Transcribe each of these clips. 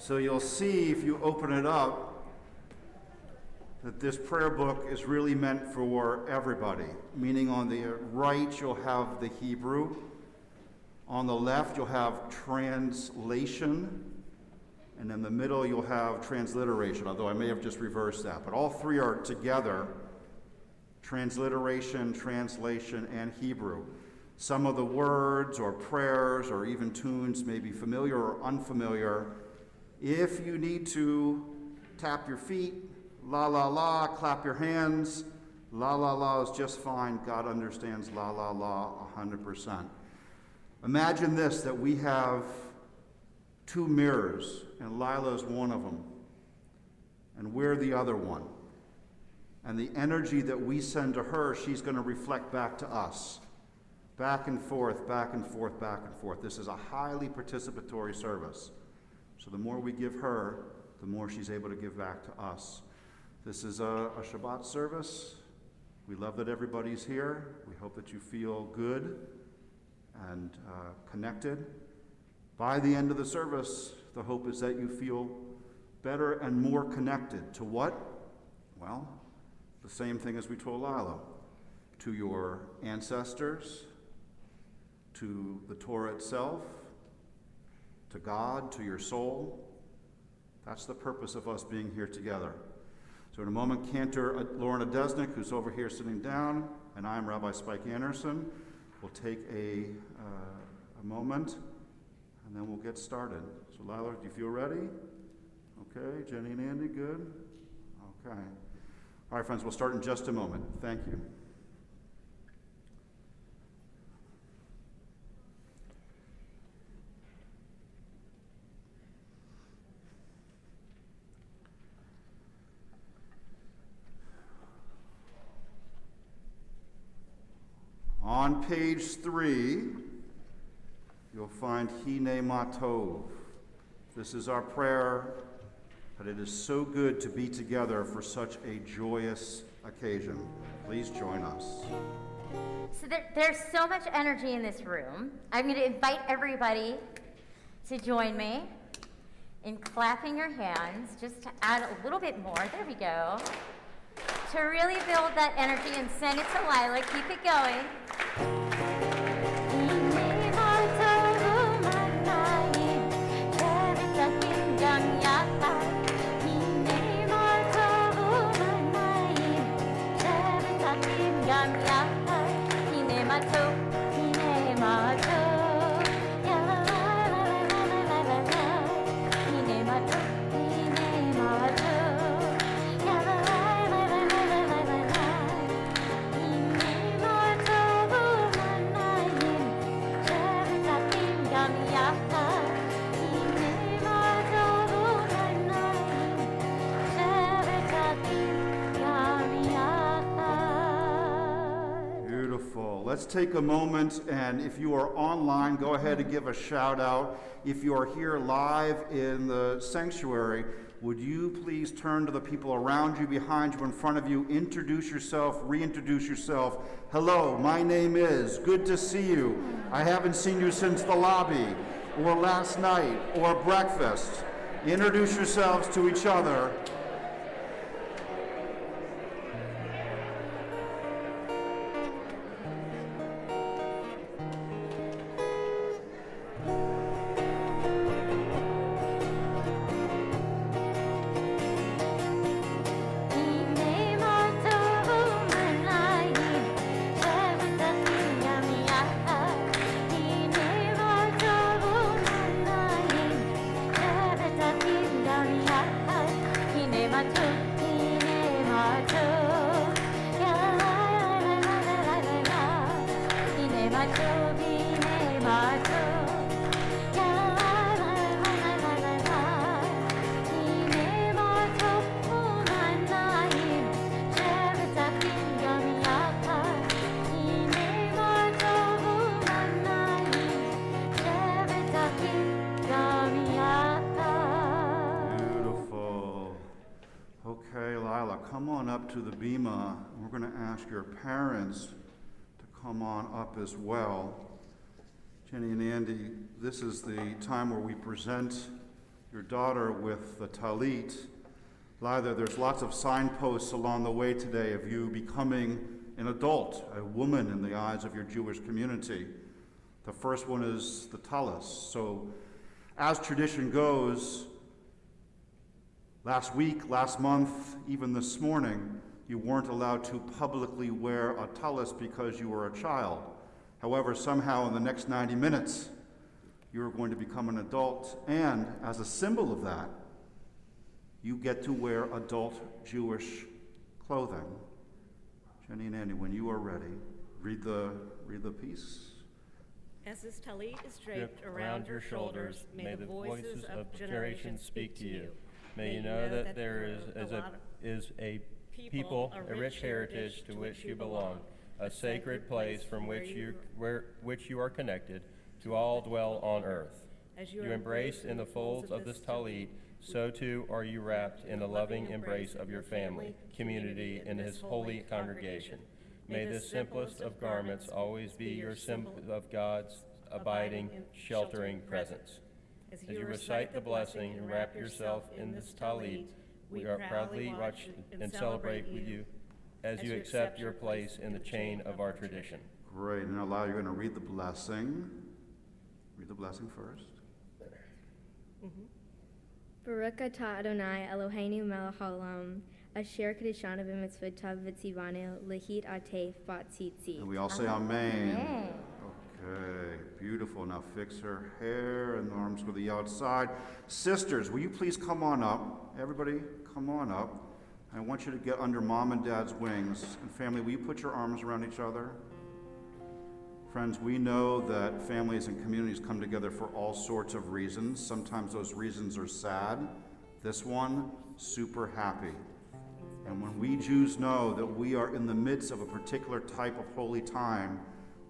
So you'll see if you open it up that this prayer book is really meant for everybody, meaning on the right you'll have the Hebrew, on the left you'll have translation, and in the middle you'll have transliteration, although I may have just reversed that. But all three are together, transliteration, translation, and Hebrew. Some of the words or prayers or even tunes may be familiar or unfamiliar. If you need to tap your feet, la la la, clap your hands, la la la is just fine. God understands la la la 100%. Imagine this, that we have two mirrors, and Lila's one of them, and we're the other one. And the energy that we send to her, she's going to reflect back to us. Back and forth, back and forth, back and forth. This is a highly participatory service. So the more we give her, the more she's able to give back to us. This is a Shabbat service. We love that everybody's here. We hope that you feel good and connected. By the end of the service, the hope is that you feel better and more connected to what? Well, the same thing as we told Lila. To your ancestors, to the Torah itself, to God, to your soul. That's the purpose of us being here together. So in a moment, Cantor Lorna Desnick, who's over here sitting down, and I'm Rabbi Spike Anderson, will take a moment, and then we'll get started. So Lila, do you feel ready? Okay, Jenny and Andy, good? Okay. All right, friends, we'll start in just a moment. Thank you. On page 3, you'll find Hine Matov. This is our prayer, but it is so good to be together for such a joyous occasion. Please join us. So there's so much energy in this room. I'm going to invite everybody to join me in clapping your hands, just to add a little bit more. There we go. To really build that energy and send it to Lila. Keep it going. Let's take a moment, and if you are online, go ahead and give a shout out. If you are here live in the sanctuary, would you please turn to the people around you, behind you, in front of you, introduce yourself, reintroduce yourself. Hello, my name is, good to see you. I haven't seen you since the lobby, or last night, or breakfast. Introduce yourselves to each other. Come on up to the bima. We're going to ask your parents to come on up as well. Jenny and Andy, this is the time where we present your daughter with the talit. Either there's lots of signposts along the way today of you becoming an adult, a woman in the eyes of your Jewish community. The first one is the talis. So as tradition goes, last week, last month, even this morning, you weren't allowed to publicly wear a talis because you were a child. However, somehow in the next 90 minutes, you're going to become an adult, and as a symbol of that, you get to wear adult Jewish clothing. Jenny and Andy, when you are ready, read the piece. As this talit is draped around your shoulders, may the voices of generations speak to you. May you know that there is a people, a rich heritage to which you belong, a sacred place from which you are connected, to all dwell on earth. As you embrace in the folds of this talit, so too are you wrapped in the loving embrace of your family, community, and his holy congregation. May this simplest of garments always be your symbol of God's abiding, sheltering presence. As you recite the blessing and wrap yourself in this talit, we are proudly watch and celebrate with you as you accept your place in the chain of our tradition. Great, and now you're going to read the blessing. Read the blessing first. Baruch atah Adonai Eloheinu melech haolam, asher kadeshanu b'mitzvotav v'tzivanu lehit atef bat tzitzi. And we all say amen. Okay, beautiful. Now fix her hair and the arms go to the outside. Sisters, will you please come on up? Everybody, come on up. I want you to get under mom and dad's wings. And family, will you put your arms around each other? Friends, we know that families and communities come together for all sorts of reasons. Sometimes those reasons are sad. This one, super happy. And when we Jews know that we are in the midst of a particular type of holy time,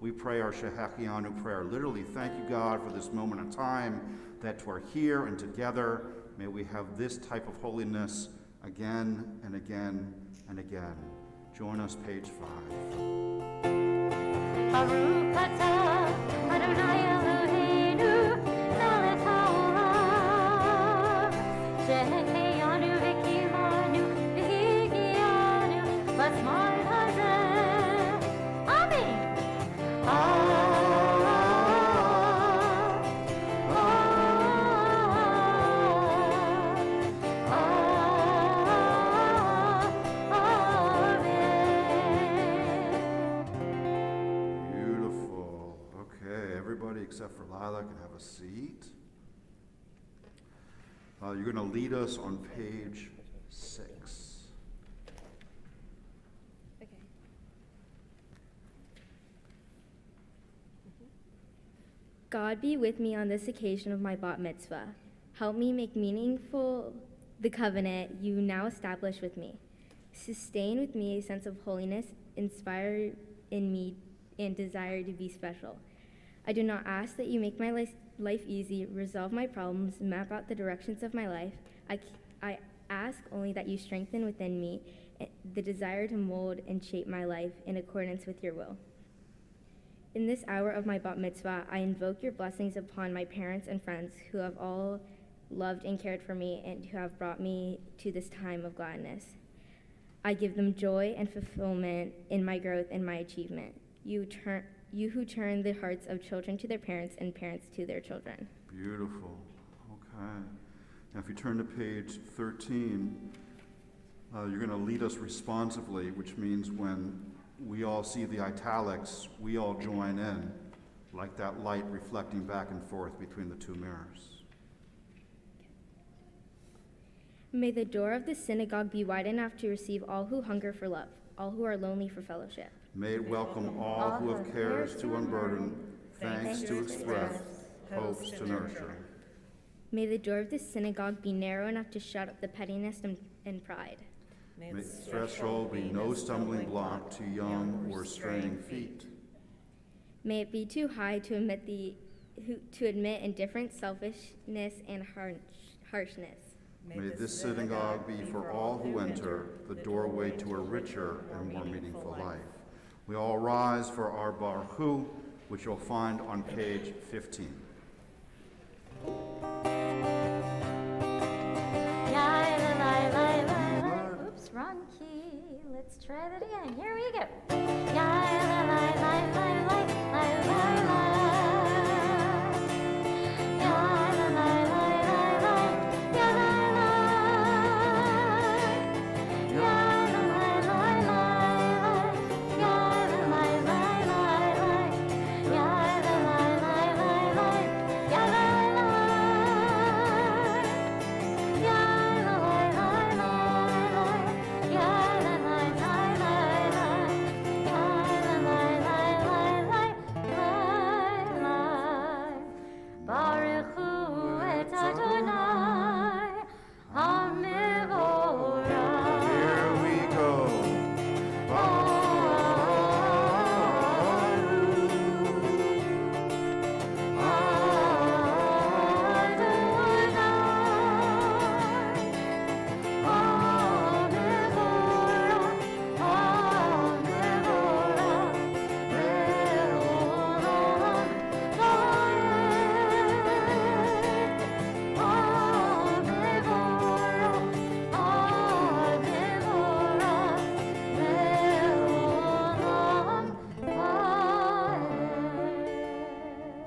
we pray our Shehachianu prayer. Literally, thank you, God, for this moment of time that we're here and together. May we have this type of holiness again and again and again. Join us, page 5. Baruch atah Adonai Eloheinu melech haolam, shehecheyanu v'kivanu v'higianu b'zman hazeh. Amen. Except for Lila can have a seat. You're going to lead us on page 6. Okay. God be with me on this occasion of my bat mitzvah. Help me make meaningful the covenant you now establish with me. Sustain with me a sense of holiness, inspire in me and desire to be special. I do not ask that you make my life easy, resolve my problems, map out the directions of my life. I ask only that you strengthen within me the desire to mold and shape my life in accordance with your will. In this hour of my bat mitzvah, I invoke your blessings upon my parents and friends who have all loved and cared for me and who have brought me to this time of gladness. I give them joy and fulfillment in my growth and my achievement. You who turn the hearts of children to their parents and parents to their children. Beautiful. Okay. Now if you turn to page 13, you're going to lead us responsively, which means when we all see the italics, we all join in, like that light reflecting back and forth between the two mirrors. May the door of the synagogue be wide enough to receive all who hunger for love, all who are lonely for fellowship. May it welcome all who have cares to unburden, thanks to express, hopes to nurture. May the door of the synagogue be narrow enough to shut up the pettiness and pride. May the threshold be no stumbling block to young or straying feet. May it be too high to admit indifference, selfishness, and harshness. May this synagogue be for all who enter the doorway to a richer and more meaningful life. We all rise for our Baruch, which you'll find on page 15. try that again. Here we go. Ya la la la la la la la la. Ya la la la la la. Ya la la. Ya la la la la. Ya la la la la. Ya la la la la. Ya la la. Ya la la la la. Ya la la la la. Ya la la la la. Baruch Hu et Adonai HaMevorach. Here we go.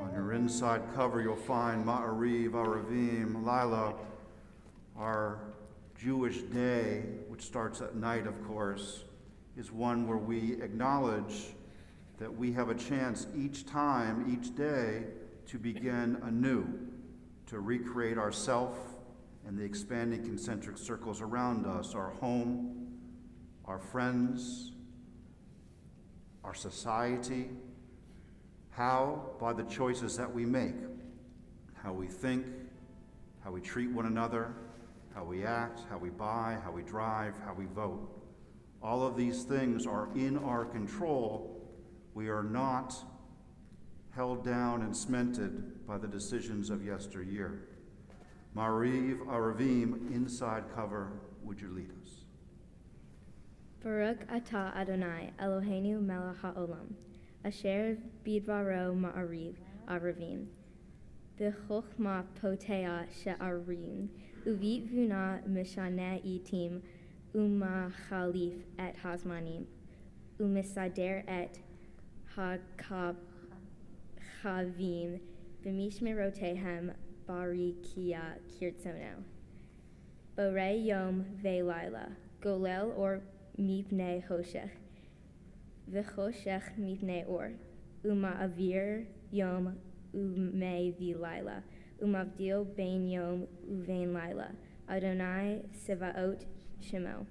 On your inside cover, you'll find Ma'ariv, Aravim, Lila, our Jewish day, which starts at night, of course, is one where we acknowledge that we have a chance each time, each day, to begin anew, to recreate ourself and the expanding concentric circles around us, our home, our friends, our society. How? By the choices that we make, how we think, how we treat one another, how we act, how we buy, how we drive, how we vote. All of these things are in our control. We are not held down and cemented by the decisions of yesteryear. Ma'ariv, Aravim, inside cover, would you lead us? Baruch atah Adonai Eloheinu melech haolam, asher bidvaro ma'ariv aravim, b'chochma potea she'arim, uvit-vuna mishaneh itim, umachalif et hazmanim, umisader et hakavim, b'mishmerotehem barikia kirtsono. Borei yom ve'laila, golel or mipnei hoshech, v'choshech mipnei or, uma'avir yom umei v'laila, umavdil bein yom uvein laila, Adonai Sevaot Shemo.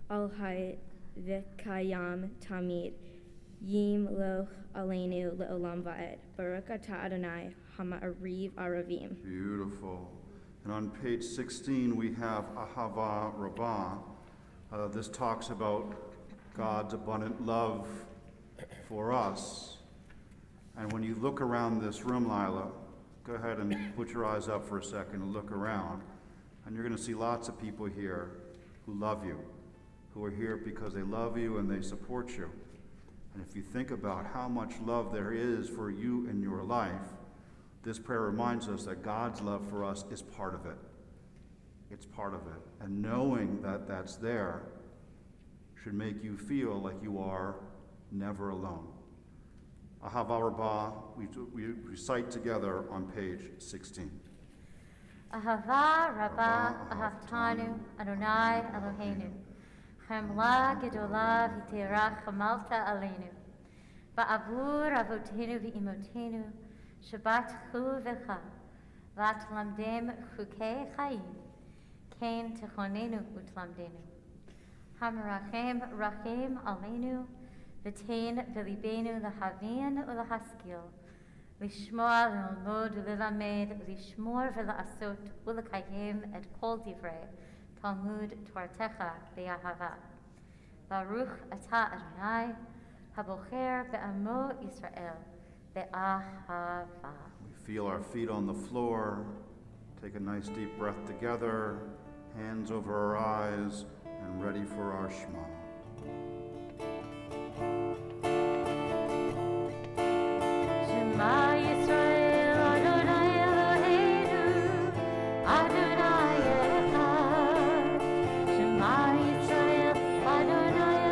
Al hai v'kayam tamid, yim loch aleinu le'olam va'ed. Baruch atah Adonai hama'ariv aravim. Beautiful. And on page 16, we have Ahava Rabbah. This talks about God's abundant love for us. And when you look around this room, Lila, go ahead and put your eyes up for a second and look around. And you're going to see lots of people here who love you, who are here because they love you and they support you. And if you think about how much love there is for you in your life, this prayer reminds us that God's love for us is part of it. It's part of it. And knowing that that's there should make you feel like you are never alone. Ahava Rabbah, we recite together on page 16. Ahava Rabbah ahavtanu Adonai Eloheinu, chemla gedola v'terach chamalta aleinu, ba'avur avotenu v'imotenu, Shabbat Hu v'cha, v'atlamdem chukei chayim, kein techonenu utlamdenu. Hamarachem rachem aleinu, v'tein v'libenu l'havin u'l'haskil, l'shmoa l'lmod u'l'lamed, l'shmor v'l'asot u'l'kayim et kol divrei, Talmud Tortecha be'ahava. Baruch atah Adonai, habocher be'amo Yisrael, be'ahava. We feel our feet on the floor. Take a nice deep breath together, hands over our eyes, and ready for our Shema. Shema Yisrael, Adonai Eloheinu, Adonai Echad. Shema Yisrael, Adonai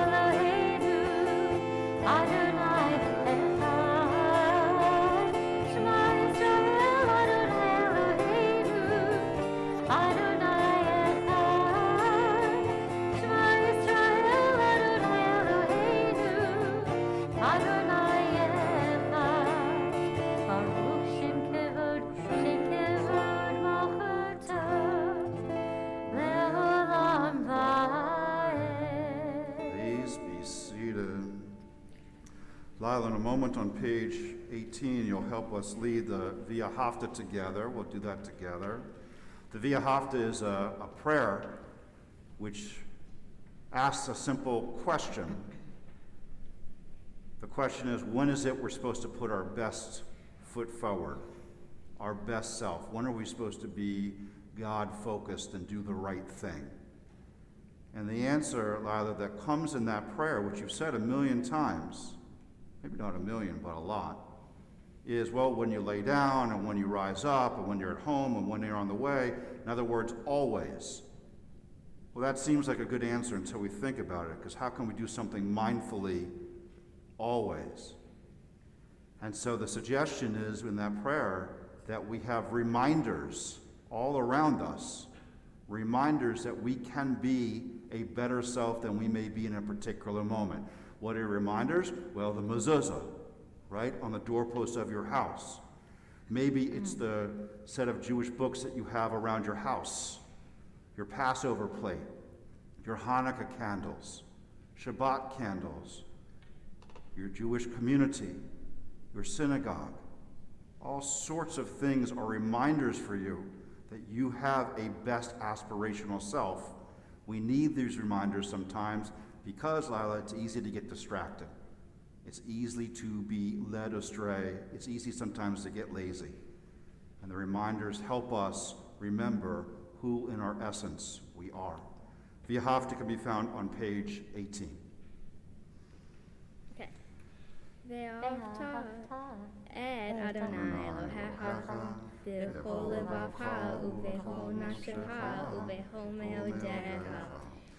Lila, in a moment on page 18, you'll help us lead the Via Hafta together. We'll do that together. The Via Hafta is a prayer which asks a simple question. The question is, when is it we're supposed to put our best foot forward, our best self? When are we supposed to be God-focused and do the right thing? And the answer, Lila, that comes in that prayer, which you've said 1,000,000 times, maybe not 1,000,000, but a lot, is, well, when you lay down and when you rise up and when you're at home and when you're on the way. In other words, always. Well, that seems like a good answer until we think about it, because how can we do something mindfully always? And so the suggestion is in that prayer that we have reminders all around us, reminders that we can be a better self than we may be in a particular moment. What are reminders? Well, the mezuzah, right, on the doorpost of your house. Maybe it's the set of Jewish books that you have around your house, your Passover plate, your Hanukkah candles, Shabbat candles, your Jewish community, your synagogue. All sorts of things are reminders for you that you have a best aspirational self. We need these reminders sometimes because, Lila, it's easy to get distracted. It's easy to be led astray. It's easy sometimes to get lazy. And the reminders help us remember who in our essence we are. Via Hafta can be found on page 18. Okay. Ve'afta et Adonai Elohecha b'chol levacha u'b'chol nafshecha u'b'chol me'odecha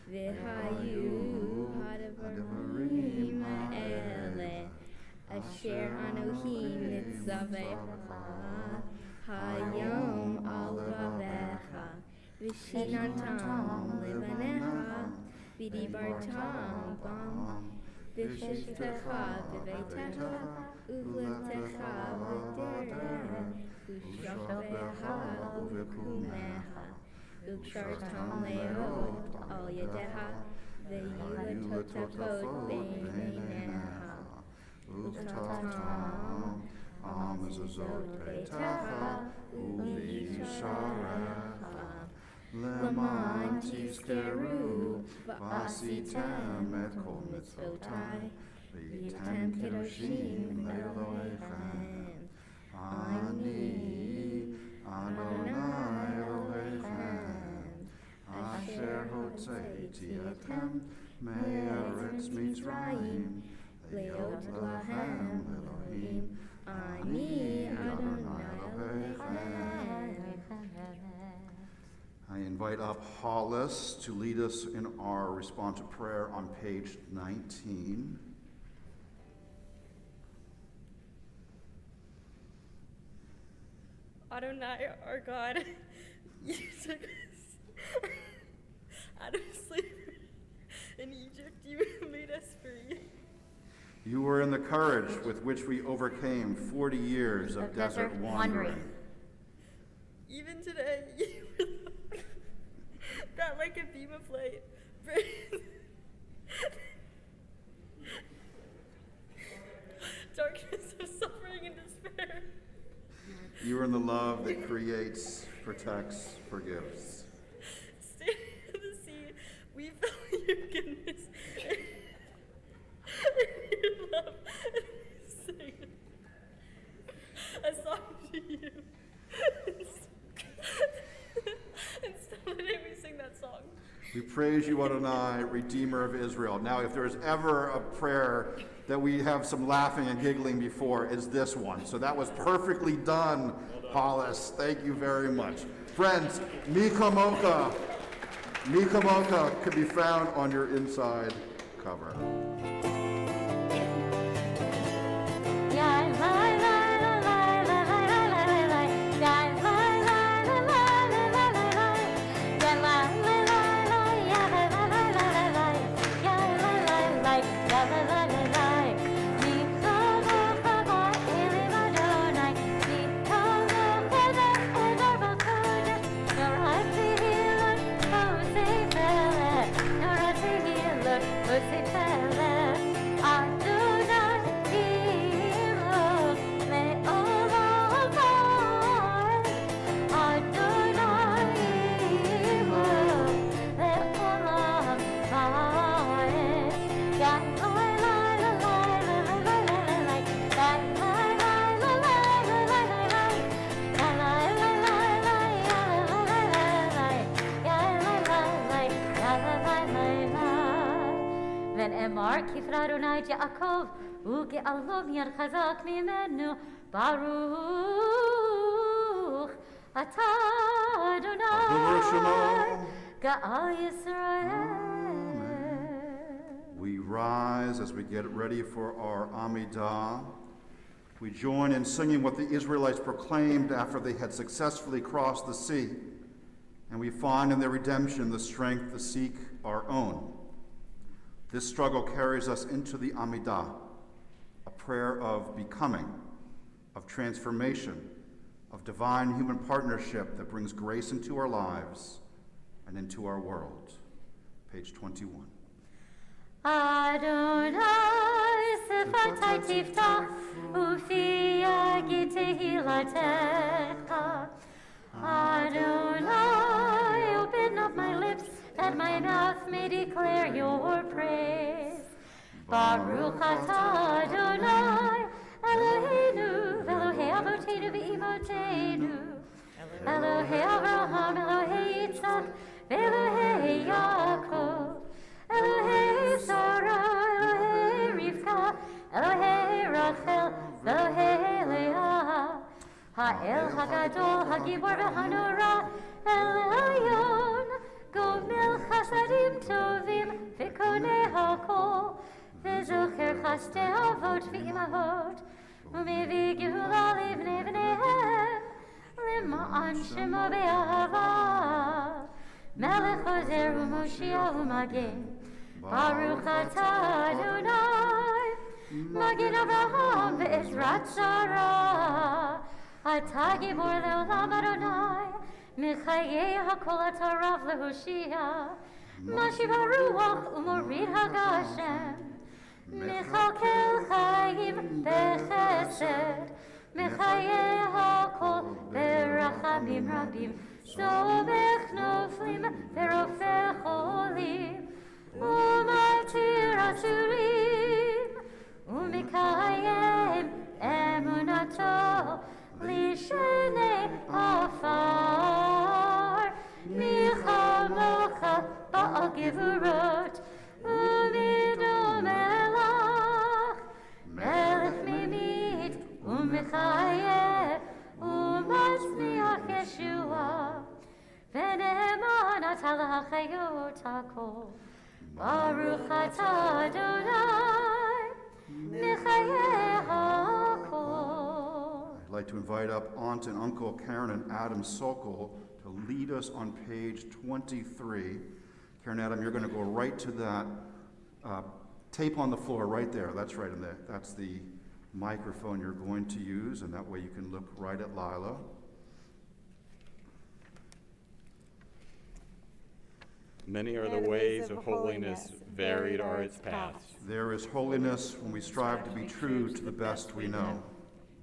v'hayu hadavarim ha'ele asher Anohim nitzavecha hayom al vavecha v'shinantam levanecha v'dibartam bam v'shiftecha b'veitecha u'v'letecha v'derech u'shavecha u'v'kumecha u'kshartam le'ot al yadecha ve'yulatotapot b'neinecha u'tatam amazazot beitecha u'visharecha Leman tizkeru v'asitem et kol mitzvotai v'yitem kedoshim le'Elohechem Ani Adonai Elohechem asher hotzeiti etem me'eretz Mitzrayim le'ot lahem Elohim Ani Adonai Elohechem. I invite up Hollis to lead us in our response to prayer on page 19. Adonai, our God, you took us out of slavery in Egypt. You made us free. You were in the courage with which we overcame 40 years of desert wandering. Even today, you brought like a beam of light. Darkness of suffering and despair. You are in the love that creates, protects, forgives. Standing in the sea, we felt your goodness and your love, and we sing a song to you. And so today we sing that song. We praise you, Adonai, Redeemer of Israel. Now, if there is ever a prayer that we have some laughing and giggling before, it's this one. So that was perfectly done, Hollis. Thank you very much. Friends, Mika Mocha could be found on your inside cover. Arkif Adonai Yaakov, Uge'alo miyad chazak mimenu, Baruch Atah Adonai, Ga'al Yisrael. We rise as we get ready for our Amidah. We join in singing what the Israelites proclaimed after they had successfully crossed the sea, and we find in their redemption the strength to seek our own. This struggle carries us into the Amidah, a prayer of becoming, of transformation, of divine human partnership that brings grace into our lives and into our world. Page 21. Adonai sefatai tiftach ufi yagid tehilatecha. Adonai, open up my lips that my mouth may declare your praise. Baruch atah Adonai, Eloheinu, Elohei Avotenu ve'imotenu, Elohei Avraham, Elohei Yitzchak, ve'Elohei Yaakov. Elohei Sarah, Elohei Rivka, Elohei Rachel, Elohei Leah. Ha'el Hagadol, Hagibor v'Hanora, El Elyon, Gomel Chasadim Tovim, V'konei Hakol, V'zocher Chastei Avot v'imahot, U'mevii Gehula livnei v'neihem, L'ma'an Shemo be'ahava. Melech Ozer u'Moshiach u'Magen, Baruch atah Adonai, Magen Avraham ve'Ezrat Sarah, Atah Gibor le'olam Adonai, Mechayei hakol atah Rav le'Hoshia, Mashiv haruach u'morid haGashem, Mechalkel chayim bechesed, Mechayei hakol berachamim rabim, Sobech noflim verofech olim, Umatir asurim, Umikayem emunato, Lishenei afar, Michamocha ba'al gevurot, Umidom elach, Melech mimit, Umikayem, Umasmiach Yeshua, V'ne'eman atah l'hachayot hakol, Baruch atah Adonai, Mechayeh hakol. I'd like to invite up Aunt and Uncle Karen and Adam Sokol to lead us on page 23. Karen, Adam, you're going to go right to that tape on the floor right there. That's right in there. That's the microphone you're going to use, and that way you can look right at Lila. Many are the ways of holiness, varied are its paths. There is holiness when we strive to be true to the best we know.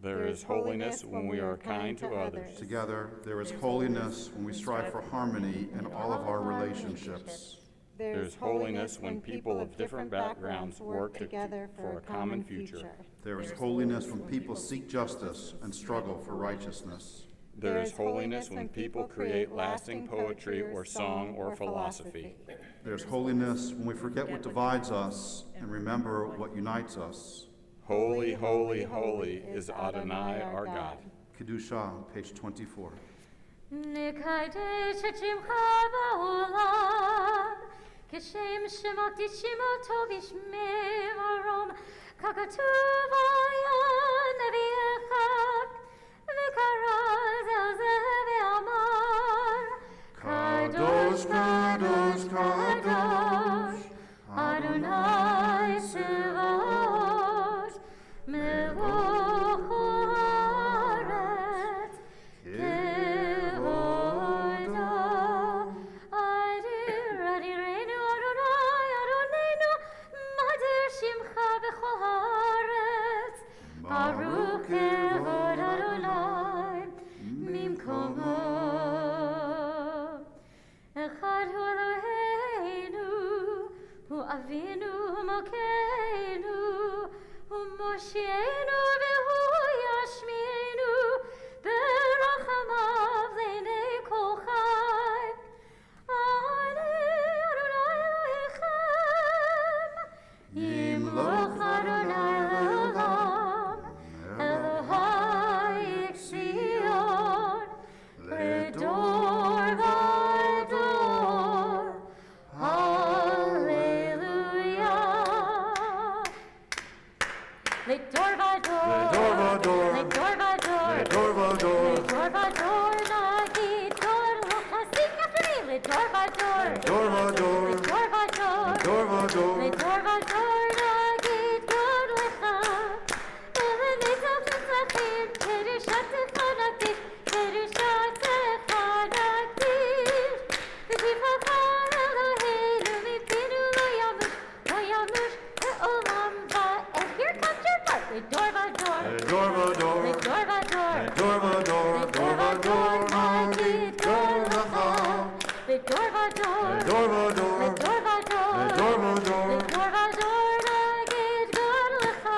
There is holiness when we are kind to others. Together, there is holiness when we strive for harmony in all of our relationships. There is holiness when people of different backgrounds work together for a common future. There is holiness when people seek justice and struggle for righteousness. There is holiness when people create lasting poetry or song or philosophy. There's holiness when we forget what divides us and remember what unites us. Holy, holy, holy is Adonai our God. Kedusha, page 24. Nekadesh et shimcha ba'olam, Kishem shemot ishimoto bishmei marom, Kakatuv ayan neviecha, V'karaz el zeh ve'amar, Kadosh, Kadosh, Kadosh, Adonai Tzevaot, Melech haaretz, Kevoda, Adirenu Adonai, Adonenu, Madir Shimcha b'chol haaretz, Baruch Kevod Adonai, Mimkomo. Echad hu Eloheinu, hu Avinu, hu Malkeinu, hu Mosheinu, v'hu Yashmienu, berachamav l'nei kol chai. Ani Adonai Elohechem, Le Dorvador, Le Dorvador, Le Dorvador, Le Dorvador, Le Dorvador, Nagid Dor Lecha. Sing after me. Le Dorvador, Le Dorvador, Le Dorvador, Le Dorvador, Le Dorvador, Nagid Dor Lecha. Elenita Fitzachim, Kedushat Fanaktiv, Kedushat Fanaktiv. V'tifacha Eloheinu mipinu lo yamush le'olam va'ed. Here comes your part. Le Dorvador, Le Dorvador, Le Dorvador, Le Dorvador, Le Dorvador, Nagid Dor Lecha. Le Dorvador, Le Dorvador, Le Dorvador, Le Dorvador, Le Dorvador, Nagid Dor Lecha.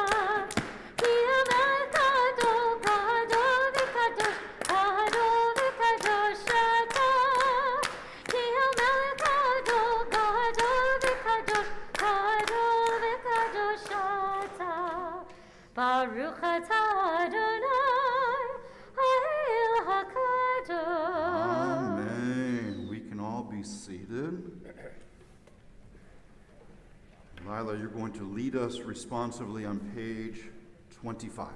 Ki Hamelech Gadol, Gadol v'kadosh, Gadol v'kadosh Ata. Ki Hamelech Gadol, Gadol v'kadosh, Gadol v'kadosh Ata. Baruch atah Adonai, Ha'el HaKadosh. Amen. We can all be seated. Lila, you're going to lead us responsively on page 25.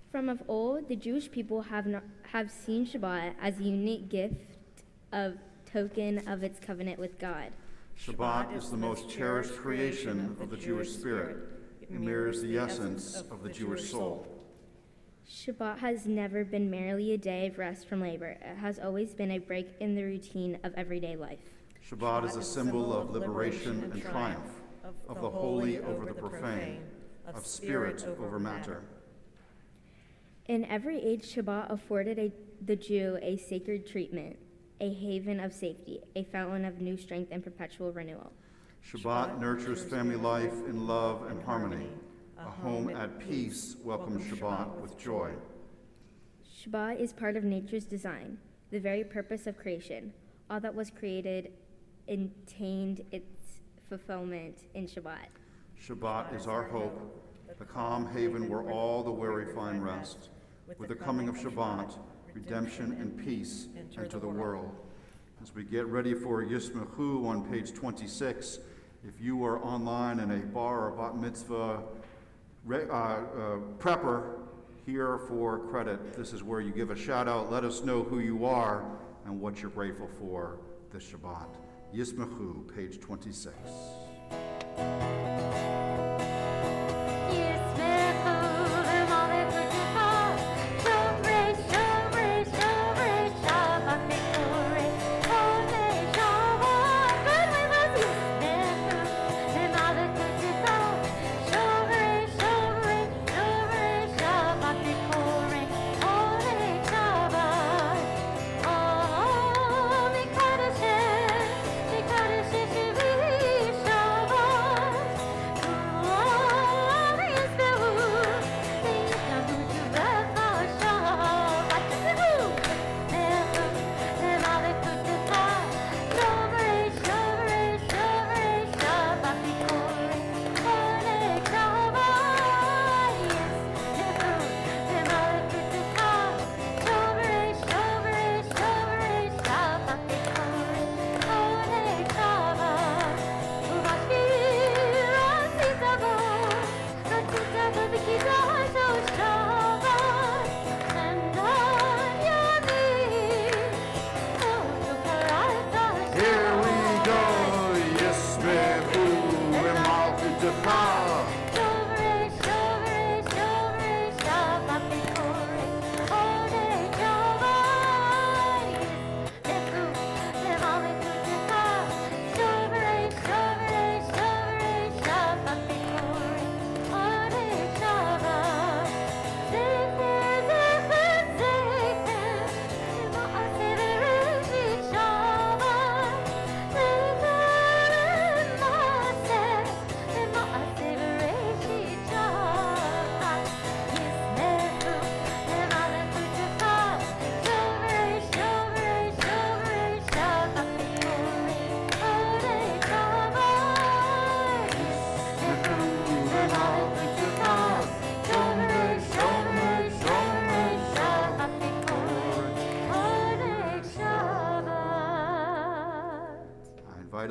From of old, the Jewish people have seen Shabbat as a unique gift of token of its covenant with God. Shabbat is the most cherished creation of the Jewish spirit. It mirrors the essence of the Jewish soul. Shabbat has never been merely a day of rest from labor. It has always been a break in the routine of everyday life. Shabbat is a symbol of liberation and triumph, of the holy over the profane, of spirit over matter. In every age, Shabbat afforded the Jew a sacred treatment, a haven of safety, a fountain of new strength and perpetual renewal. Shabbat nurtures family life in love and harmony. A home at peace welcomes Shabbat with joy. Shabbat is part of nature's design, the very purpose of creation. All that was created attained its fulfillment in Shabbat. Shabbat is our hope, the calm haven where all the weary find rest. With the coming of Shabbat, redemption and peace enter the world. As we get ready for Yismechu on page 26, if you are online in a bar or bat mitzvah prepper here for credit, this is where you give a shout out. Let us know who you are and what you're grateful for this Shabbat. Yismechu, page 26.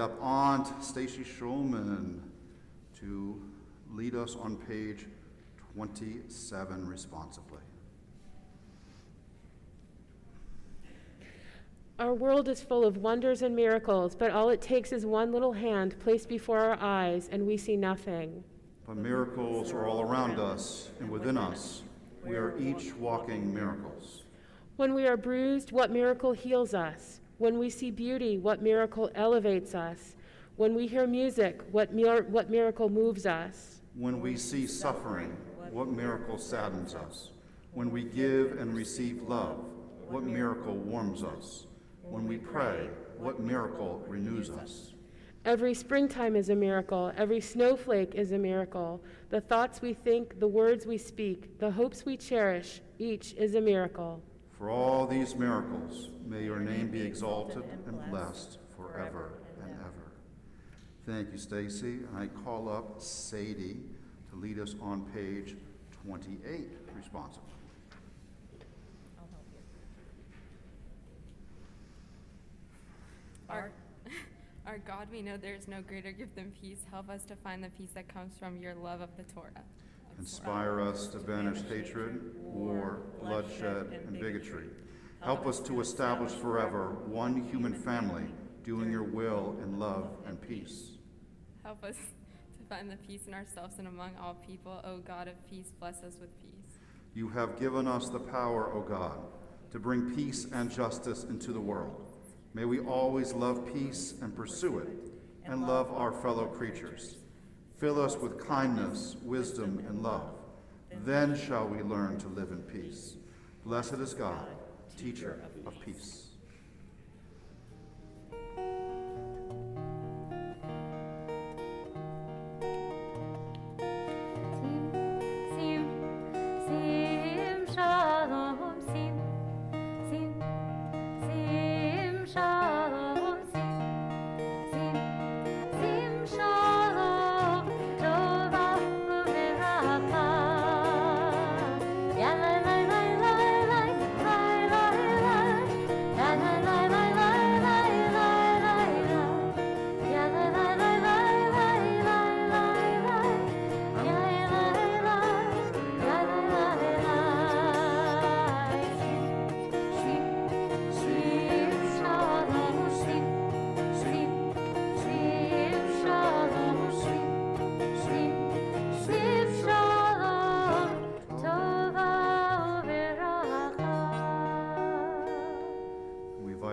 Up Aunt Stacy Schulman to lead us on page 27 responsibly. Our world is full of wonders and miracles, but all it takes is one little hand placed before our eyes, and we see nothing. But miracles are all around us and within us. We are each walking miracles. When we are bruised, what miracle heals us? When we see beauty, what miracle elevates us? When we hear music, what miracle moves us? When we see suffering, what miracle saddens us? When we give and receive love, what miracle warms us? When we pray, what miracle renews us? Every springtime is a miracle. Every snowflake is a miracle. The thoughts we think, the words we speak, the hopes we cherish, each is a miracle. For all these miracles, may your name be exalted and blessed forever and ever. Thank you, Stacy. I call up Sadie to lead us on page 28 responsibly. Our God, we know there is no greater gift than peace. Help us to find the peace that comes from your love of the Torah. Inspire us to banish hatred, war, bloodshed, and bigotry. Help us to establish forever one human family, doing your will in love and peace. Help us to find the peace in ourselves and among all people. O God of peace, bless us with peace. You have given us the power, O God, to bring peace and justice into the world. May we always love peace and pursue it, and love our fellow creatures. Fill us with kindness, wisdom, and love. Then shall we learn to live in peace. Blessed is God, teacher of peace.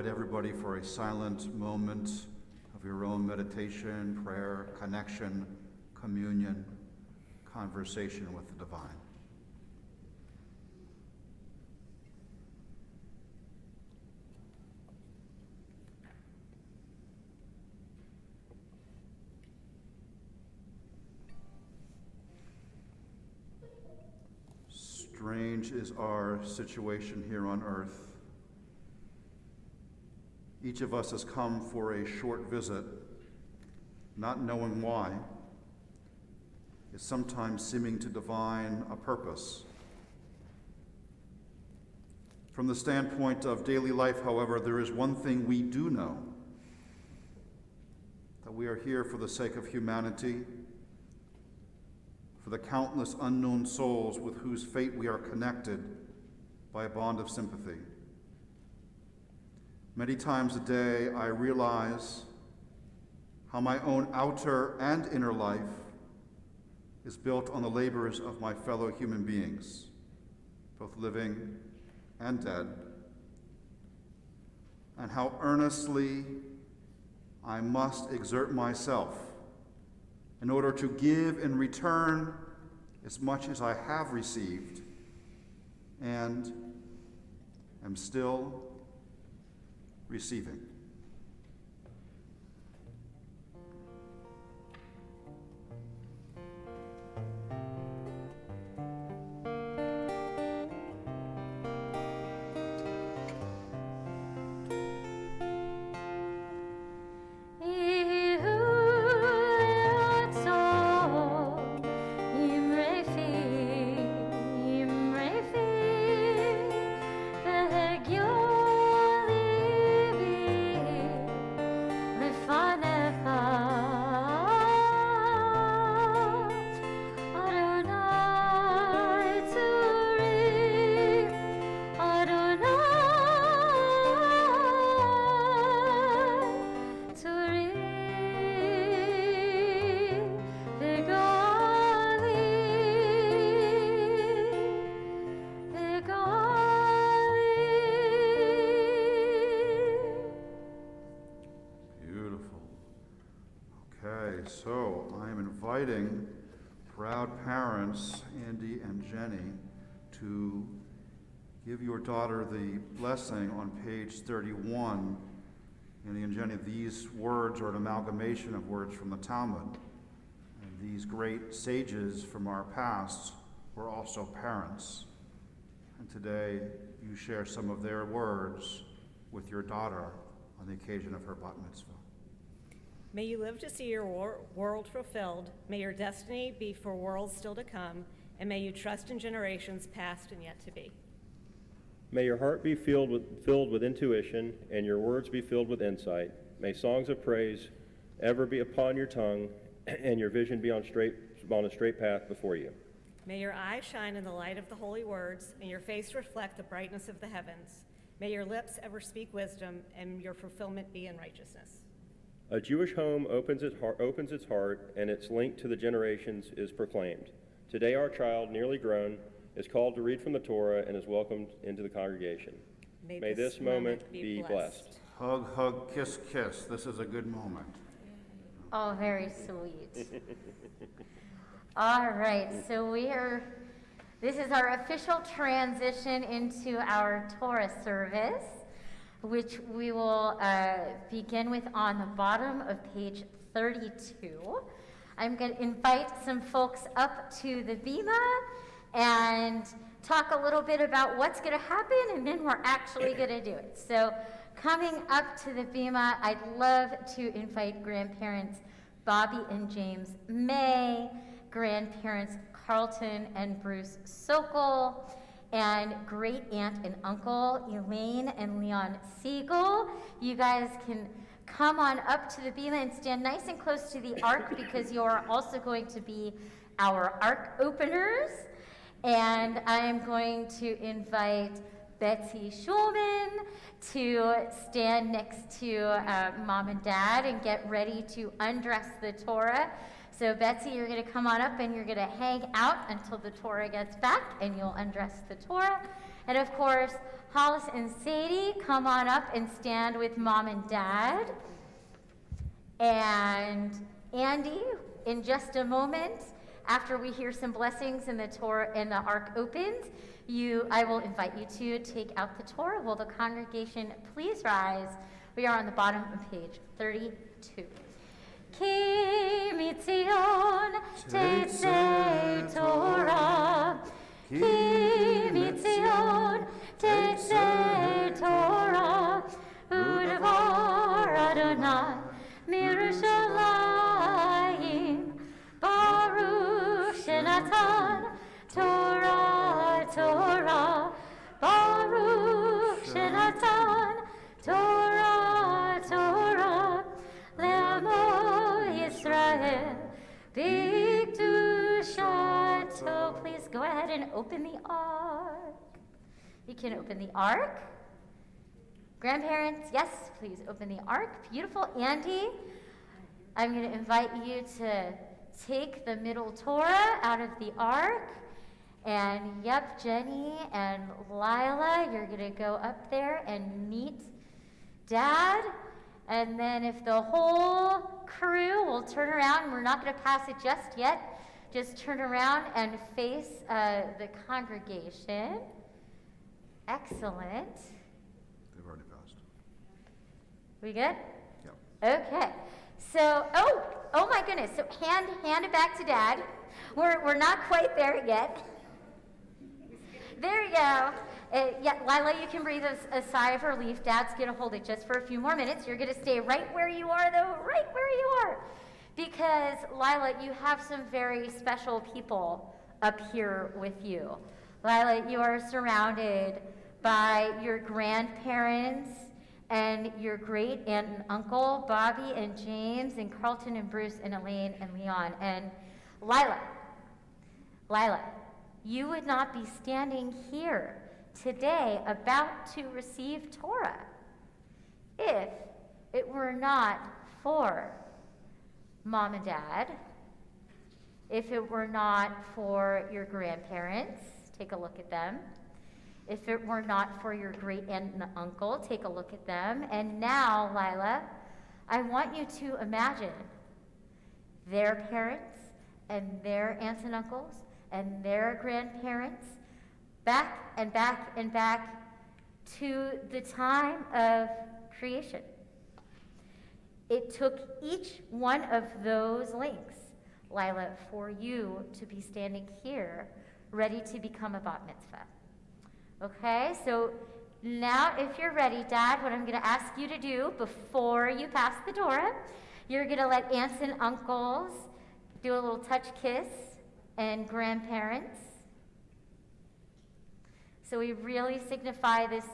Everybody for a silent moment of your own meditation, prayer, connection, communion, conversation with the divine. Strange is our situation here on earth. Each of us has come for a short visit, not knowing why. It's sometimes seeming to divine a purpose. From the standpoint of daily life, however, there is one thing we do know, that we are here for the sake of humanity, for the countless unknown souls with whose fate we are connected by a bond of sympathy. Many times a day, I realize how my own outer and inner life is built on the labors of my fellow human beings, both living and dead, and how earnestly I must exert myself in order to give in return as much as I have received and am still receiving. Be So I am inviting proud parents, Andy and Jenny, to give your daughter the blessing on page 31. Andy and Jenny, these words are an amalgamation of words from the Talmud. And these great sages from our past were also parents. And today you share some of their words with your daughter on the occasion of her bat mitzvah. May you live to see your world fulfilled. May your destiny be for worlds still to come, and may you trust in generations past and yet to be. May your heart be filled with intuition, and your words be filled with insight. May songs of praise ever be upon your tongue, and your vision be on a straight path before you. May your eyes shine in the light of the holy words, and your face reflect the brightness of the heavens. May your lips ever speak wisdom, and your fulfillment be in righteousness. A Jewish home opens its heart, and its link to the generations is proclaimed. Today our child, nearly grown, is called to read from the Torah and is welcomed into the congregation. May this moment be blessed. Hug, hug, kiss, kiss. This is a good moment. Oh, very sweet. All right, so this is our official transition into our Torah service, which we will begin with on the bottom of page 32. I'm going to invite some folks up to the bima and talk a little bit about what's going to happen, and then we're actually going to do it. So coming up to the bima, I'd love to invite grandparents Bobby and James May, grandparents Carlton and Bruce Sokol, and great aunt and uncle Elaine and Leon Siegel. You guys can come on up to the bima and stand nice and close to the ark because you're also going to be our ark openers. And I'm going to invite Betsy Schulman to stand next to Mom and Dad and get ready to undress the Torah. So Betsy, you're going to come on up and you're going to hang out until the Torah gets back, and you'll undress the Torah. And of course, Hollis and Sadie, come on up and stand with Mom and Dad. And Andy, in just a moment, after we hear some blessings and the Torah and the ark opens, I will invite you to take out the Torah. Will the congregation please rise? We are on the bottom of page 32. Ki mitzion tetzei Torah, Ki mitzion tetzei Torah, u'devar Adonai mirushalayim, Baruch shenatan Torah, Torah, Baruch shenatan Torah, Torah, Le'amo Yisrael, B'kedushato. Please go ahead and open the ark. You can open the ark. Grandparents, yes, please open the ark. Beautiful. Andy, I'm going to invite you to take the middle Torah out of the ark. And yep, Jenny and Lila, you're going to go up there and meet Dad. And then if the whole crew will turn around, and we're not going to pass it just yet, just turn around and face the congregation. Excellent. They've already passed. We good? Yep. Okay. So, oh my goodness. So hand it back to Dad. We're not quite there yet. There you go. Yeah, Lila, you can breathe a sigh of relief. Dad's going to hold it just for a few more minutes. You're going to stay right where you are, though, right where you are. Because, Lila, you have some very special people up here with you. Lila, you are surrounded by your grandparents and your great aunt and uncle, Bobby and James and Carlton and Bruce and Elaine and Leon. And Lila, you would not be standing here today about to receive Torah if it were not for Mom and Dad, if it were not for your grandparents, take a look at them, if it were not for your great aunt and uncle, take a look at them. And now, Lila, I want you to imagine their parents and their aunts and uncles and their grandparents, back and back and back to the time of creation. It took each one of those links, Lila, for you to be standing here ready to become a bat mitzvah. Okay, so now if you're ready, Dad, what I'm going to ask you to do before you pass the Torah, you're going to let aunts and uncles do a little touch kiss and grandparents. So we really signify this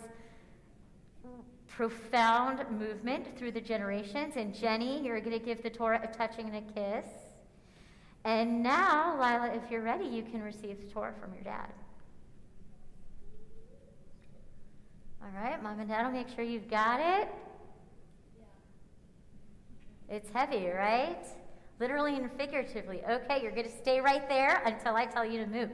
profound movement through the generations. And Jenny, you're going to give the Torah a touching and a kiss. And now, Lila, if you're ready, you can receive the Torah from your dad. All right, Mom and Dad will make sure you've got it. It's heavy, right? Literally and figuratively. Okay, you're going to stay right there until I tell you to move.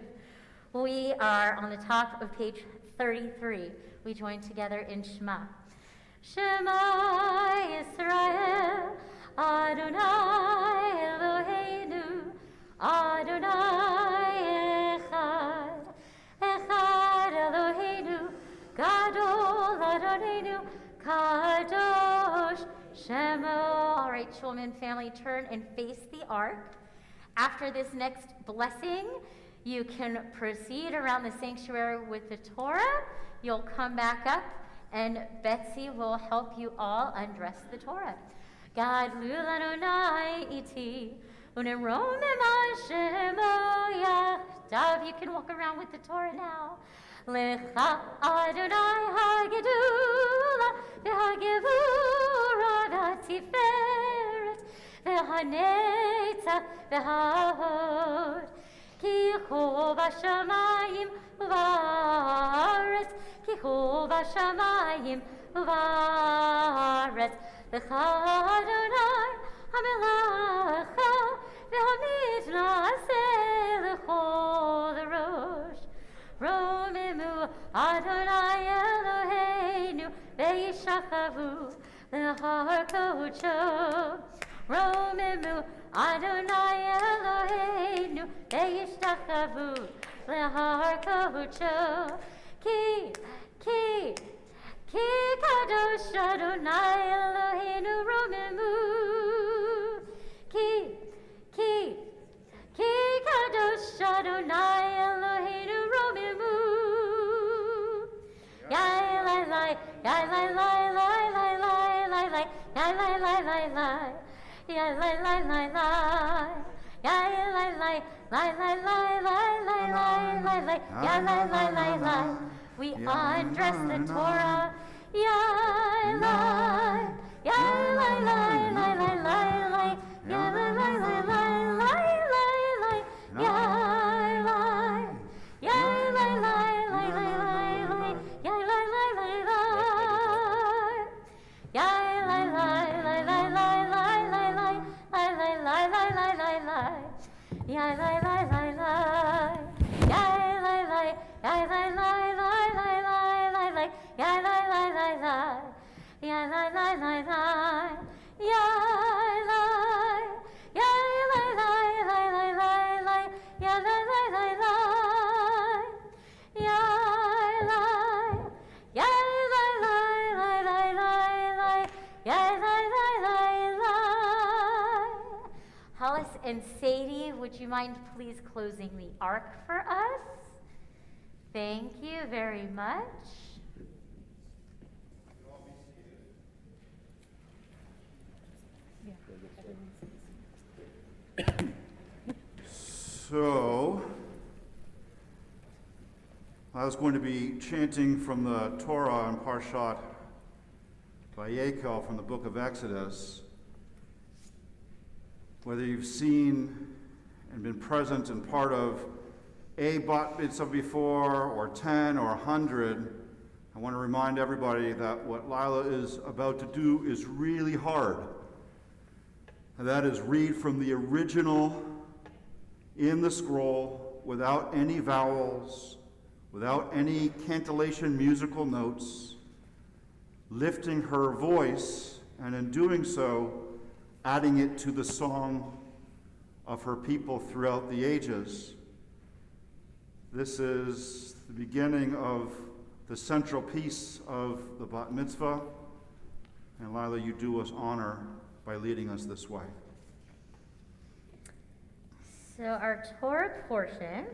We are on the top of page 33. We join together in Shema. Shema Yisrael, Adonai Eloheinu, Adonai Echad, Echad Eloheinu, Gadol Adonenu, Kadosh Shemo. All right, Shulman family, turn and face the ark. After this next blessing, you can proceed around the sanctuary with the Torah. You'll come back up, and Betsy will help you all undress the Torah. Gadlu l'Adonai iti, u'neromem Hashemo yachdav. You can walk around with the Torah now. Lecha Adonai hagedula, v'hagevura, v'hatiferet, v'hanetzach, v'hahod. Ki hu b'shamayim u'va'aretz, ki hu b'shamayim u'va'aretz. Lecha Adonai hamelacha, v'hamitnaseh l'chol rosh. Romemu Adonai Eloheinu, ve'yishachavu l'har kodesh. Romemu Adonai Eloheinu, ve'yishachavu l'har kodesh. Ki kadosh Adonai Eloheinu romemu. Ki kadosh Adonai Eloheinu romemu. Yai lai lai, yai lai lai lai lai lai lai lai, yai lai lai lai lai, yai lai lai lai lai, yai lai lai lai lai lai lai lai lai lai, yai lai lai lai lai. We undress the Torah. Yai lai, yai lai lai lai lai lai lai, yai lai lai lai lai lai lai lai, yai lai, yai lai lai lai lai lai lai, yai lai lai lai lai, yai lai lai lai lai lai lai lai lai, lai lai lai lai lai lai lai, yai lai lai lai lai, yai lai lai, yai lai lai lai lai lai lai lai, yai lai lai lai lai, yai lai lai lai lai, yai lai, yai lai lai lai lai lai lai, yai lai lai lai lai, yai lai, yai lai lai lai lai lai lai, yai lai lai lai lai. Hollis and Sadie, would you mind please closing the ark for us? Thank you very much. So, I was going to be chanting from the Torah in Parshat Vayekel from the book of Exodus. Whether you've seen and been present and part of a bat mitzvah before, or 10 or 100, I want to remind everybody that what Lila is about to do is really hard. And that is read from the original in the scroll without any vowels, without any cantillation musical notes, lifting her voice, and in doing so, adding it to the song of her people throughout the ages. This is the beginning of the central piece of the bat mitzvah. And Lila, you do us honor by leading us this way. So our Torah portion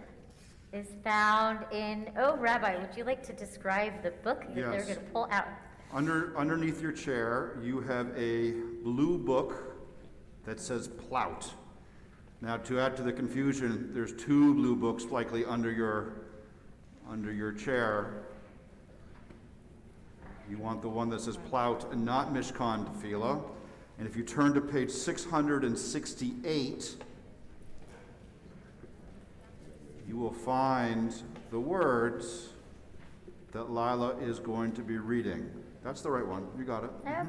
is found in, Rabbi, would you like to describe the book that they're going to pull out? Underneath your chair, you have a blue book that says Plout. Now, to add to the confusion, there's two blue books likely under your chair. You want the one that says Plout and not Mishkan Tefillah. And if you turn to page 668, you will find the words that Lila is going to be reading. That's the right one. You got it. Yep.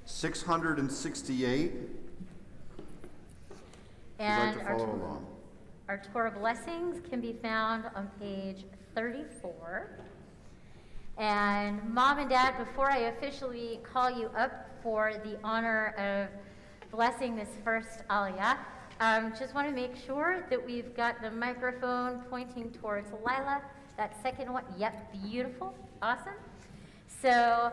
668. And If you'd like to follow along. Our Torah blessings can be found on page 34. And Mom and Dad, before I officially call you up for the honor of blessing this first Aliyah, just want to make sure that we've got the microphone pointing towards Lila. That second one, yep, beautiful, awesome. So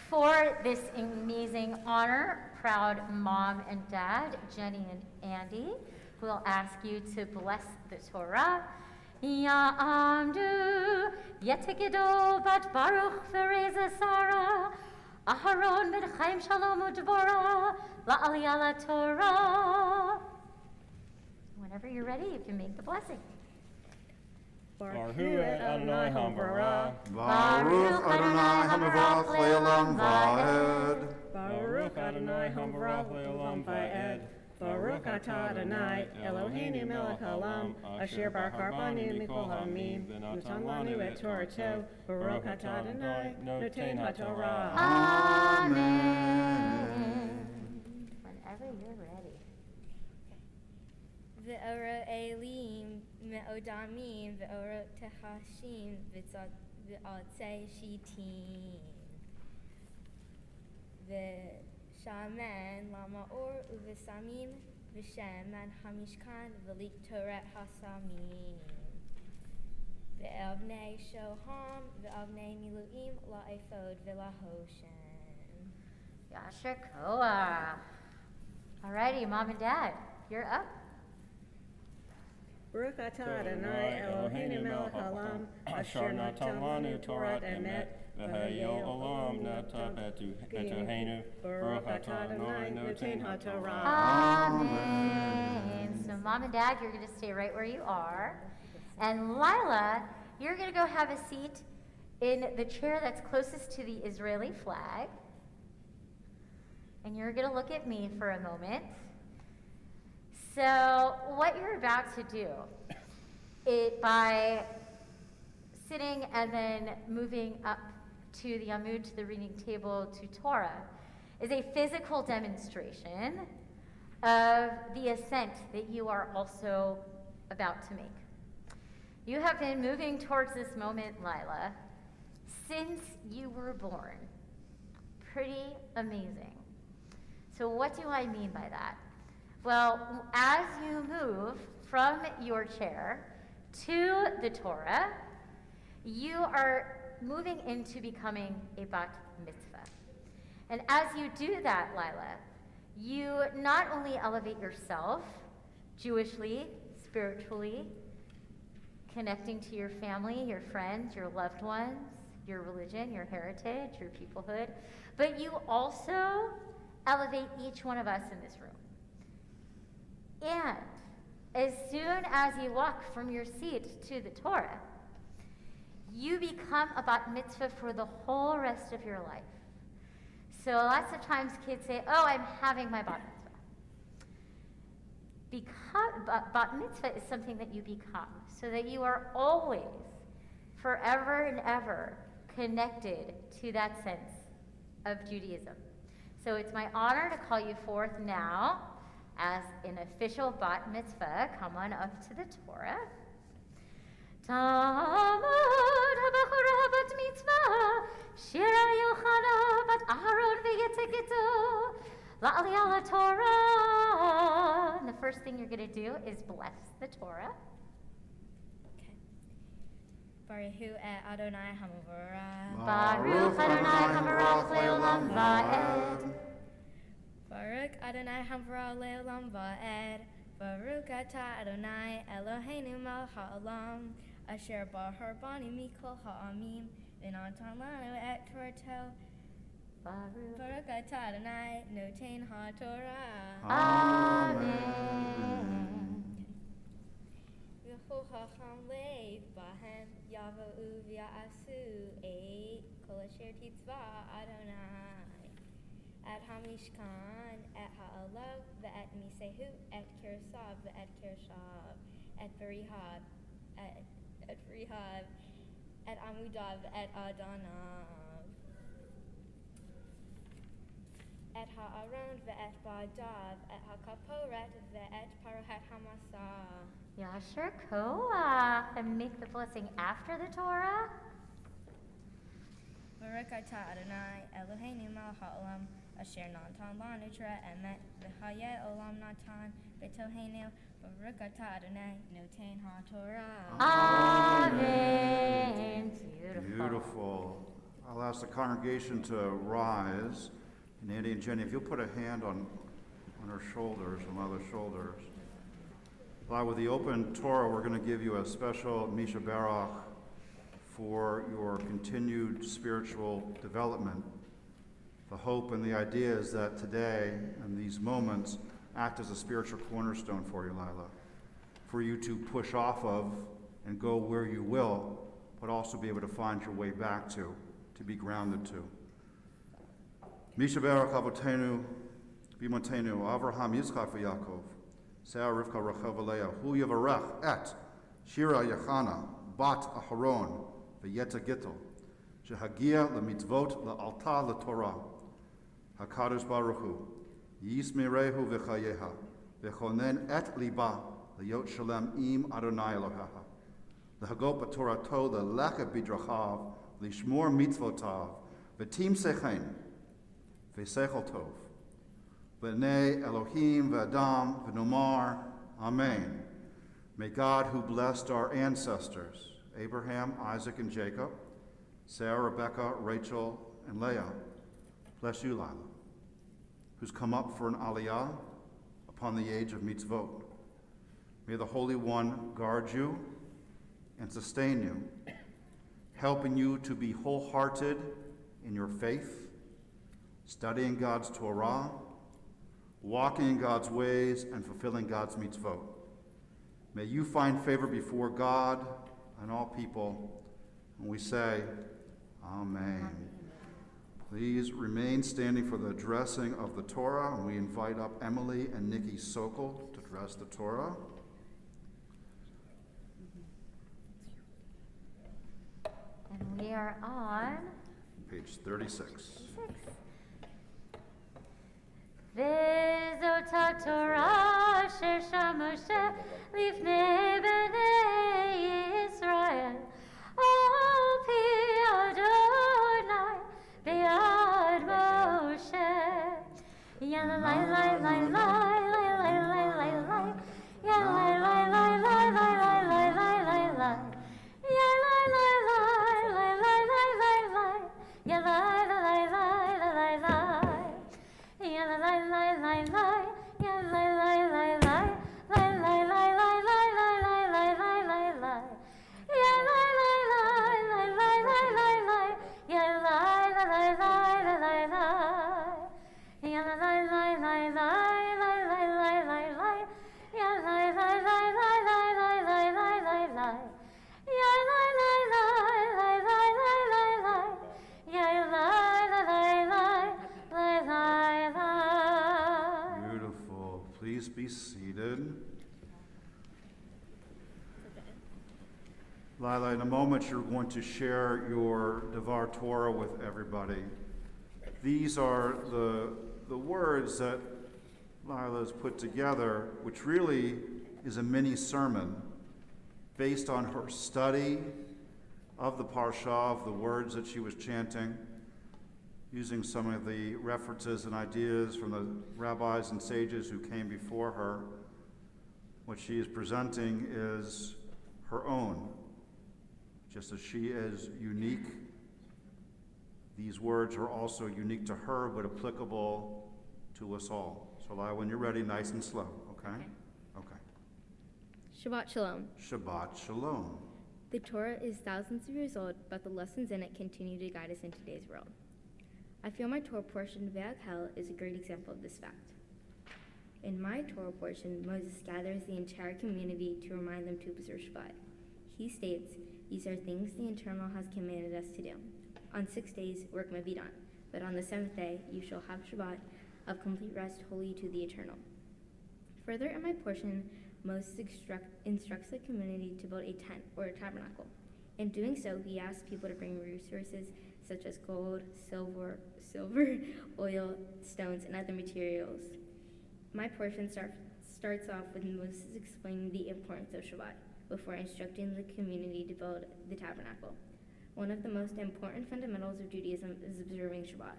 for this amazing honor, proud Mom and Dad, Jenny and Andy, will ask you to bless the Torah. Ya'amdu yetekido bat baruch v'reza Sarah Aharon ben Chaim Shalom u'Dvorah la'aliyah la'Torah. Whenever you're ready, you can make the blessing. Baruch Adonai HaMevorach. Baruch Adonai HaMevorach le'olam va'ed. Baruch Adonai HaMevorach le'olam va'ed. Baruch atah Adonai Eloheinu melech haolam asher barakar banu mikol ha'amim v'natan lanu et Torato. Baruch atah Adonai noten haTorah. Amen. Whenever you're ready. Ve'ora elim me'odamim ve'ora tehashim v'atzei shitim ve'shaman lama'or uvesamim v'sheman hamishkan v'lik toret hasamim ve'avnei shoham ve'avnei miluim la'efod ve'lahoshen. Yasher Koach. Alrighty, Mom and Dad, you're up. Baruch atah Adonai Eloheinu melech haolam asher natan lanu Torah emet v'hayol olam natan etoheinu. Baruch atah Adonai noten haTorah. Amen. So Mom and Dad, you're going to stay right where you are. And Lila, you're going to go have a seat in the chair that's closest to the Israeli flag. And you're going to look at me for a moment. So what you're about to do, by sitting and then moving up to the Amud, to the reading table, to Torah, is a physical demonstration of the ascent that you are also about to make. You have been moving towards this moment, Lila, since you were born. Pretty amazing. So what do I mean by that? Well, as you move from your chair to the Torah, you are moving into becoming a bat mitzvah. And as you do that, Lila, you not only elevate yourself Jewishly, spiritually, connecting to your family, your friends, your loved ones, your religion, your heritage, your peoplehood, but you also elevate each one of us in this room. And as soon as you walk from your seat to the Torah, you become a bat mitzvah for the whole rest of your life. So lots of times kids say, oh, I'm having my bat mitzvah. Bat mitzvah is something that you become, so that you are always, forever and ever, connected to that sense of Judaism. So it's my honor to call you forth now as an official bat mitzvah. Come on up to the Torah. Tamad habachora bat mitzvah, Shira Yochana bat Aharon v'yetekito, la'aliyah Torah. and the first thing you're going to do is bless the Torah. Baruchu et Adonai Hamavora. Baruch Adonai Hamarach Leolam Va'ed. Baruch Adonai Hamavora Leolam Va'ed. Baruch atah Adonai Eloheinu melech ha'olam. Asher bahar bani mikol ha'amim. V'natan lanu et Torah. Baruch atah Adonai noten ha'torah. Amen. V'chol ha'cham leiv bahem yava'u v'ya'asu et kol asher titzvah Adonai. Et hamishkan, et ha'alav, ve'et misehu, et kirsav, ve'et kirshav, et berihab, et berihab, et amudav, et adanav. Et ha'aron, ve'et ba'dav, et ha'kaporet, ve'et parochet hamasah. Yasher Koach. And make the blessing after the Torah. Baruch atah Adonai Eloheinu melech ha'olam asher natan lanu Torah emet v'chayei olam natan b'toheinu. Baruch atah Adonai noten ha'torah. Amen. Beautiful. I'll ask the congregation to rise. And Andy and Jenny, if you'll put a hand on her shoulders, on mother's shoulders. With the open Torah, we're going to give you a special Misha Barach for your continued spiritual development. The hope and the idea is that today and these moments act as a spiritual cornerstone for you, Lila, for you to push off of and go where you will, but also be able to find your way back to be grounded to. Misha Barach Avotenu, Bimotenu, Avraham Yitzchak v'Yaakov, Sarah Rivka Rachel v'Leah, Hu Yavarech et Shira Yechana, Bat Aharon, v'Yeta Gittel, Shehagia lemitzvot la'alta l'Torah, HaKadosh Baruch Hu, Yismerehu v'chayeha, v'chonen et liba, l'yot shalem im Adonai Elohecha, l'hagot b'Torato l'lechet b'drachav, l'shmor mitzvotav, v'tim sechen, v'sechel tov, v'nei Elohim v'adam v'nomar, Amen. May God, who blessed our ancestors, Abraham, Isaac, and Jacob, Sarah, Rebecca, Rachel, and Leah, bless you, Lila, who's come up for an aliyah upon the age of mitzvot. May the Holy One guard you and sustain you, helping you to be wholehearted in your faith, studying God's Torah, walking in God's ways, and fulfilling God's mitzvot. May you find favor before God and all people. And we say, Amen. Please remain standing for the addressing of the Torah. And we invite up Emily and Nikki Sokol to address the Torah. And we are on Page 36. Vezot Torah asher Moshe lifnei bnei Yisrael al pi Adonai be'ad Moshe. Yalai lai lai lai lai lai lai lai lai. Yalai lai lai lai lai lai lai lai lai lai. Yalai lai lai lai lai lai lai lai. Yalai lai lai lai lai lai. La la la la la, ya la la la la, la la la la la la la la la la la, ya la la la la la la la la, ya la la la la la la, ya la la la la la la la la la, ya la la la la la la la la la, ya la la la la la la la, ya la la la la la. Please be seated. Lila, in a moment you're going to share your Devar Torah with everybody. These are the words that Lila has put together, which really is a mini sermon based on her study of the Parsha, of the words that she was chanting, using some of the references and ideas from the rabbis and sages who came before her. What she is presenting is her own. Just as she is unique, these words are also unique to her, but applicable to us all. So, Lila, when you're ready, nice and slow, okay? Okay. Shabbat Shalom. Shabbat Shalom. The Torah is thousands of years old, but the lessons in it continue to guide us in today's world. I feel my Torah portion, Untitled, is a great example of this fact. In my Torah portion, Moses gathers the entire community to remind them to observe Shabbat. He states, "These are things the Eternal has commanded us to do. On 6 days, work may be done, but on the seventh day, you shall have Shabbat of complete rest, holy to the Eternal." Further in my portion, Moses instructs the community to build a tent or a tabernacle. In doing so, he asks people to bring resources such as gold, silver, oil, stones, and other materials. My portion starts off with Moses explaining the importance of Shabbat before instructing the community to build the tabernacle. One of the most important fundamentals of Judaism is observing Shabbat.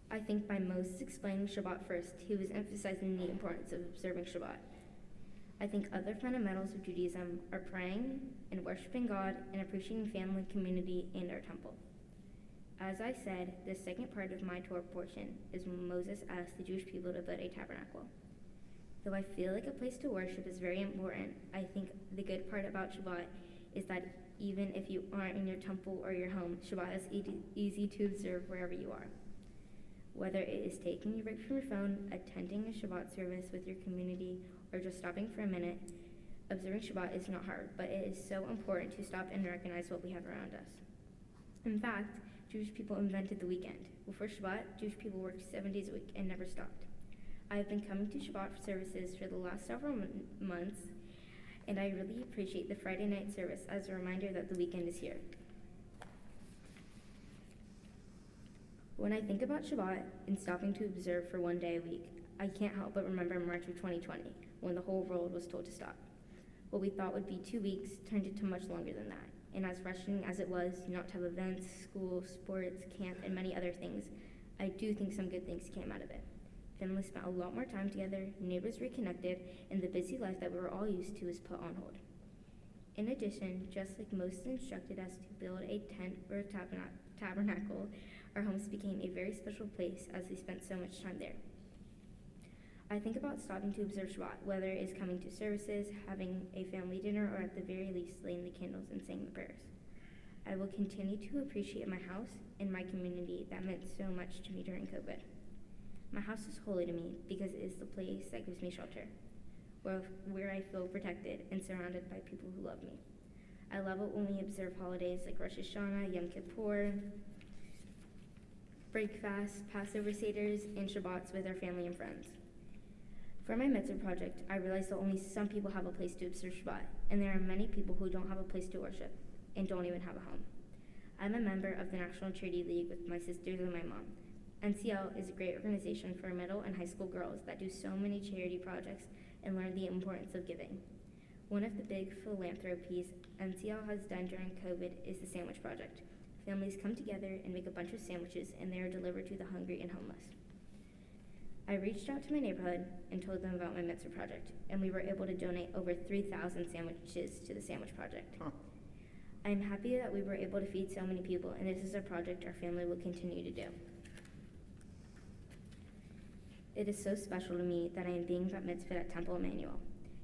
I think by Moses explaining Shabbat first, he was emphasizing the importance of observing Shabbat. I think other fundamentals of Judaism are praying and worshiping God and appreciating family, community, and our temple. As I said, the second part of my Torah portion is when Moses asked the Jewish people to build a tabernacle. Though I feel like a place to worship is very important, I think the good part about Shabbat is that even if you aren't in your temple or your home, Shabbat is easy to observe wherever you are. Whether it is taking a break from your phone, attending a Shabbat service with your community, or just stopping for a minute, observing Shabbat is not hard, but it is so important to stop and recognize what we have around us. In fact, Jewish people invented the weekend. Before Shabbat, Jewish people worked 7 days a week and never stopped. I have been coming to Shabbat services for the last several months, and I really appreciate the Friday night service as a reminder that the weekend is here. When I think about Shabbat and stopping to observe for 1 day a week, I can't help but remember March of 2020, when the whole world was told to stop. What we thought would be 2 weeks turned into much longer than that. And as frustrating as it was not to have events, school, sports, camp, and many other things, I do think some good things came out of it. Families spent a lot more time together, neighbors reconnected, and the busy life that we were all used to was put on hold. In addition, just like Moses instructed us to build a tent or a tabernacle, our homes became a very special place as we spent so much time there. I think about stopping to observe Shabbat, whether it is coming to services, having a family dinner, or at the very least lighting the candles and saying the prayers. I will continue to appreciate my house and my community that meant so much to me during COVID. My house is holy to me because it is the place that gives me shelter, where I feel protected and surrounded by people who love me. I love it when we observe holidays like Rosh Hashanah, Yom Kippur, break fasts, Passover Seders, and Shabbats with our family and friends. For my mitzvah project, I realized that only some people have a place to observe Shabbat, and there are many people who don't have a place to worship and don't even have a home. I'm a member of the National Charity League with my sisters and my mom. NCL is a great organization for middle and high school girls that do so many charity projects and learn the importance of giving. One of the big philanthropies NCL has done during COVID is the Sandwich Project. Families come together and make a bunch of sandwiches, and they are delivered to the hungry and homeless. I reached out to my neighborhood and told them about my mitzvah project, and we were able to donate over 3,000 sandwiches to the Sandwich Project. I am happy that we were able to feed so many people, and this is a project our family will continue to do. It is so special to me that I am being bat mitzvah at Temple Emanu-El,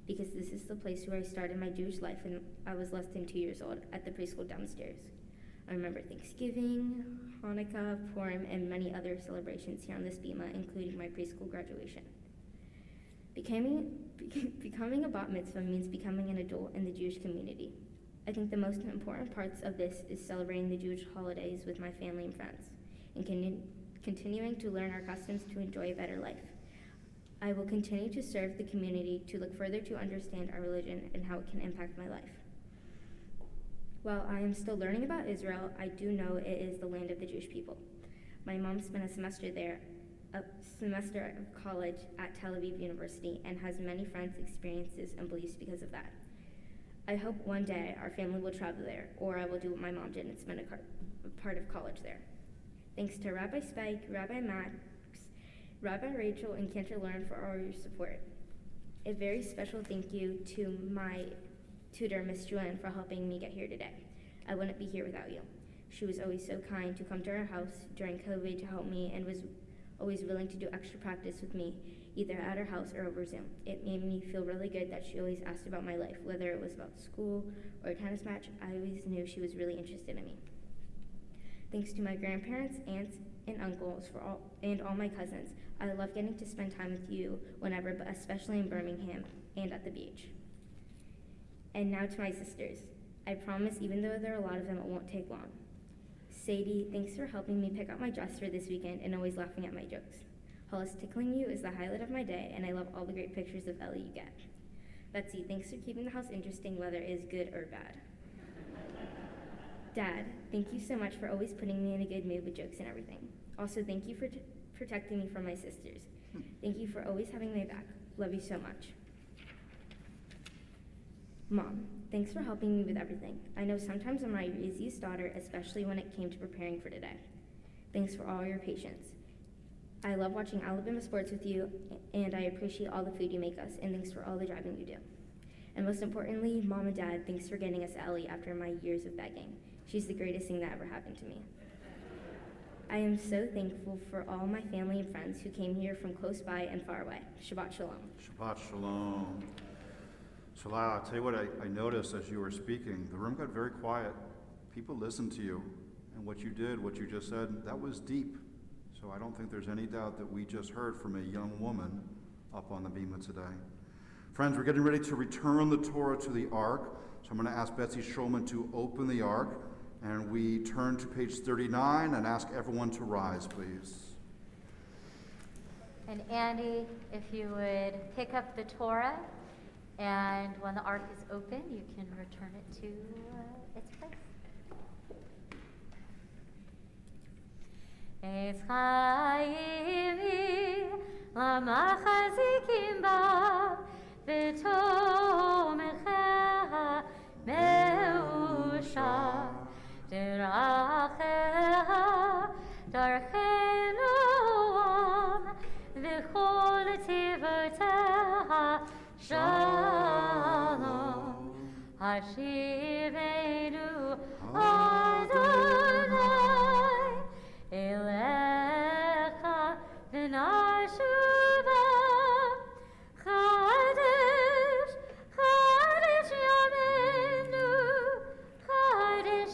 because this is the place where I started my Jewish life when I was less than 2 years old at the preschool downstairs. I remember Thanksgiving, Hanukkah, Purim, and many other celebrations here on this bima, including my preschool graduation. Becoming a bat mitzvah means becoming an adult in the Jewish community. I think the most important parts of this is celebrating the Jewish holidays with my family and friends, and continuing to learn our customs to enjoy a better life. I will continue to serve the community to look further to understand our religion and how it can impact my life. While I am still learning about Israel, I do know it is the land of the Jewish people. My mom spent a semester there, a semester of college at Tel Aviv University, and has many friends, experiences, and beliefs because of that. I hope one day our family will travel there, or I will do what my mom did and spend a part of college there. Thanks to Rabbi Spike, Rabbi Max, Rabbi Rachel and Cantor Lauren for all your support. A very special thank you to my tutor, Miss Joanne, for helping me get here today. I wouldn't be here without you. She was always so kind to come to our house during COVID to help me and was always willing to do extra practice with me, either at her house or over Zoom. It made me feel really good that she always asked about my life, whether it was about school or a tennis match. I always knew she was really interested in me. Thanks to my grandparents, aunts, and uncles and all my cousins. I love getting to spend time with you whenever, but especially in Birmingham and at the beach. And now to my sisters. I promise, even though there are a lot of them, it won't take long. Sadie, thanks for helping me pick out my dress for this weekend and always laughing at my jokes. Hollis, tickling you is the highlight of my day, and I love all the great pictures of Ellie you get. Betsy, thanks for keeping the house interesting, whether it is good or bad. Dad, thank you so much for always putting me in a good mood with jokes and everything. Also, thank you for protecting me from my sisters. Thank you for always having my back. Love you so much. Mom, thanks for helping me with everything. I know sometimes I'm my easiest daughter, especially when it came to preparing for today. Thanks for all your patience. I love watching Alabama sports with you, and I appreciate all the food you make us, and thanks for all the driving you do. And most importantly, Mom and Dad, thanks for getting us Ellie after my years of begging. She's the greatest thing that ever happened to me. I am so thankful for all my family and friends who came here from close by and far away. Shabbat Shalom. Shabbat Shalom. So Lila, I'll tell you what I noticed as you were speaking. The room got very quiet. People listened to you. And what you did, what you just said, that was deep. So I don't think there's any doubt that we just heard from a young woman up on the bima today. Friends, we're getting ready to return the Torah to the Ark. So I'm going to ask Betsy Schulman to open the Ark. And we turn to page 39 and ask everyone to rise, please. And Andy, if you would pick up the Torah, and when the Ark is open, you can return it to its place. Es chaimi lamachazikim ba v'tomecha meusha derachecha darchenu am v'chol tivotecha shalom hashivenu Adonai elecha v'nashuva Chadesh Chadesh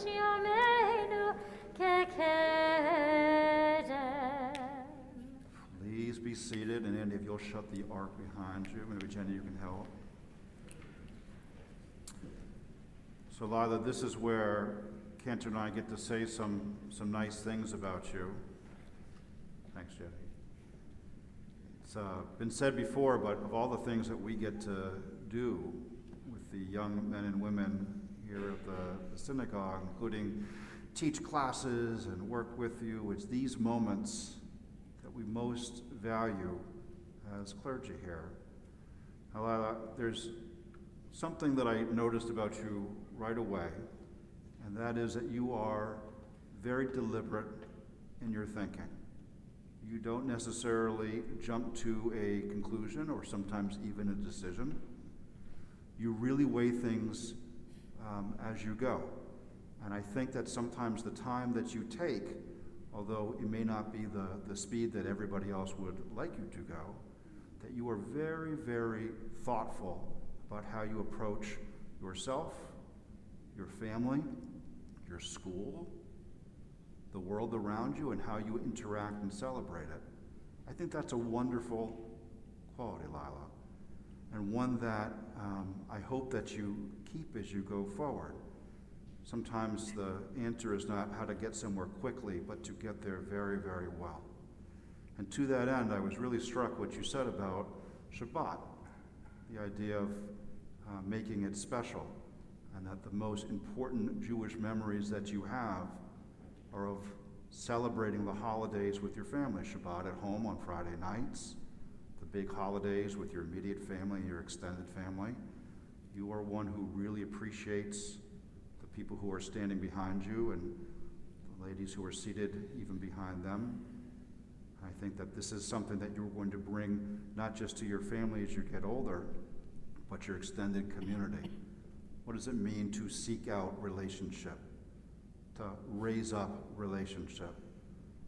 Yameinu kekedem. Please be seated, and Andy, if you'll shut the Ark behind you, maybe Jenny, you can help. So Lila, this is where Cantor and I get to say some nice things about you. Thanks, Jenny. It's been said before, but of all the things that we get to do with the young men and women here at the synagogue, including teach classes and work with you, it's these moments that we most value as clergy here. Now, Lila, there's something that I noticed about you right away, and that is that you are very deliberate in your thinking. You don't necessarily jump to a conclusion or sometimes even a decision. You really weigh things as you go. And I think that sometimes the time that you take, although it may not be the speed that everybody else would like you to go, that you are very, very thoughtful about how you approach yourself, your family, your school, the world around you, and how you interact and celebrate it. I think that's a wonderful quality, Lila, and one that I hope that you keep as you go forward. Sometimes the answer is not how to get somewhere quickly, but to get there very, very well. And to that end, I was really struck what you said about Shabbat, the idea of making it special, and that the most important Jewish memories that you have are of celebrating the holidays with your family. Shabbat at home on Friday nights, the big holidays with your immediate family and your extended family. You are one who really appreciates the people who are standing behind you and the ladies who are seated even behind them. I think that this is something that you're going to bring not just to your family as you get older, but your extended community. What does it mean to seek out relationship, to raise up relationship,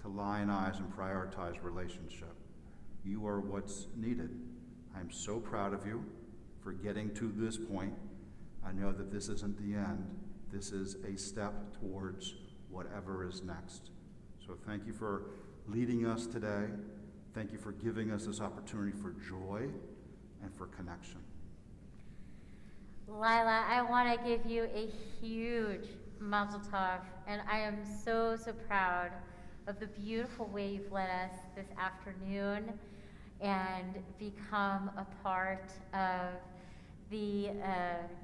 to lionize and prioritize relationship? You are what's needed. I'm so proud of you for getting to this point. I know that this isn't the end. This is a step towards whatever is next. So thank you for leading us today. Thank you for giving us this opportunity for joy and for connection. Lila, I want to give you a huge mazel tov, and I am so, so proud of the beautiful way you've led us this afternoon and become a part of the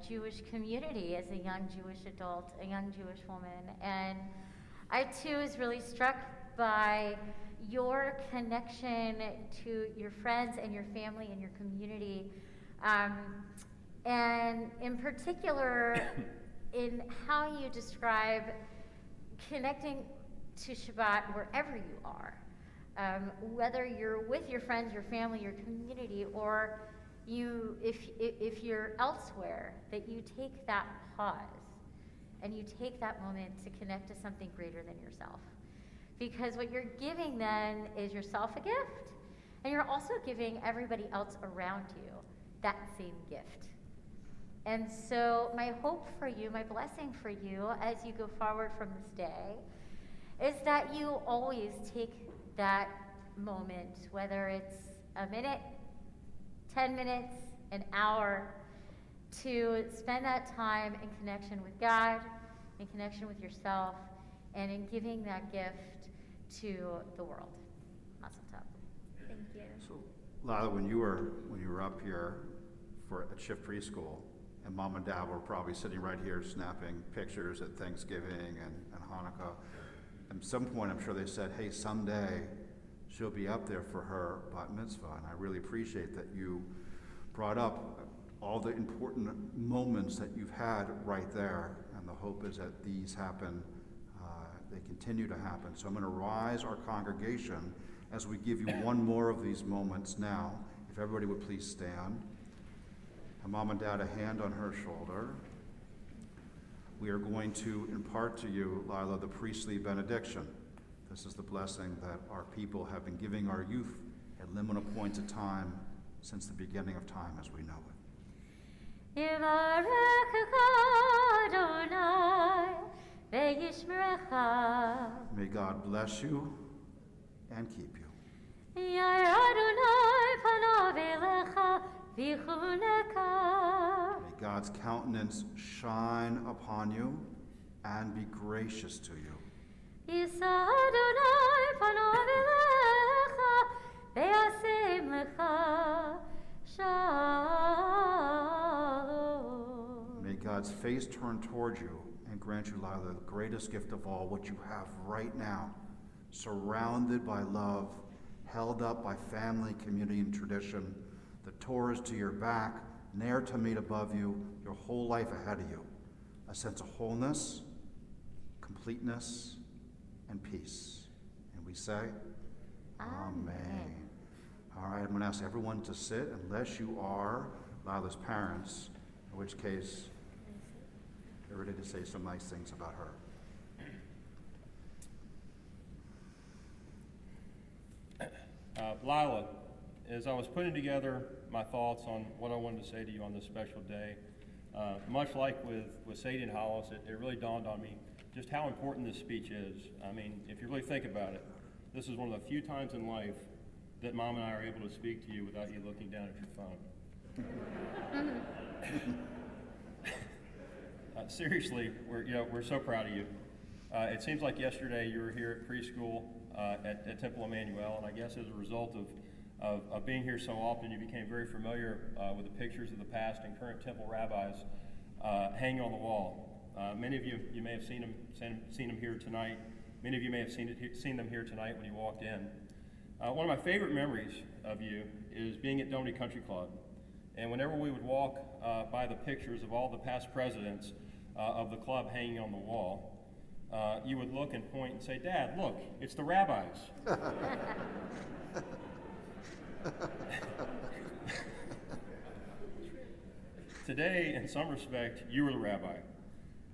Jewish community as a young Jewish adult, a young Jewish woman. And I too was really struck by your connection to your friends and your family and your community. And in particular, in how you describe connecting to Shabbat wherever you are, whether you're with your friends, your family, your community, or if you're elsewhere, that you take that pause and you take that moment to connect to something greater than yourself. Because what you're giving then is yourself a gift, and you're also giving everybody else around you that same gift. And so my hope for you, my blessing for you as you go forward from this day is that you always take that moment, whether it's a minute, 10 minutes, an hour, to spend that time in connection with God, in connection with yourself, and in giving that gift to the world. Mazel tov. Thank you. So, Lila, when you were up here at Shift Preschool, and Mom and Dad were probably sitting right here snapping pictures at Thanksgiving and Hanukkah, at some point I'm sure they said, hey, someday she'll be up there for her bat mitzvah. And I really appreciate that you brought up all the important moments that you've had right there. And the hope is that these happen, they continue to happen. So I'm going to rise our congregation as we give you one more of these moments now. If everybody would please stand. And Mom and Dad, a hand on her shoulder. We are going to impart to you, Lila, the priestly benediction. This is the blessing that our people have been giving our youth at liminal points of time since the beginning of time as we know it. May God bless you and keep you. May God's countenance shine upon you and be gracious to you. May God's face turn toward you and grant you, Lila, the greatest gift of all, what you have right now, surrounded by love, held up by family, community, and tradition. The Torah is to your back, Ner Tamid above you, your whole life ahead of you. A sense of wholeness, completeness, and peace. And we say, Amen. All right, I'm going to ask everyone to sit unless you are Lila's parents, in which case they're ready to say some nice things about her. Lila, as I was putting together my thoughts on what I wanted to say to you on this special day, much like with Sadie and Hollis, it really dawned on me just how important this speech is. I mean, if you really think about it, this is one of the few times in life that Mom and I are able to speak to you without you looking down at your phone. Seriously, we're so proud of you. It seems like yesterday you were here at preschool at Temple Emanu-El, and I guess as a result of being here so often, you became very familiar with the pictures of the past and current temple rabbis hanging on the wall. Many of you may have seen them here tonight. Many of you may have seen them here tonight when you walked in. One of my favorite memories of you is being at Domini Country Club. And whenever we would walk by the pictures of all the past presidents of the club hanging on the wall, you would look and point and say, "Dad, look, it's the rabbis." Today, in some respect, you were the rabbi.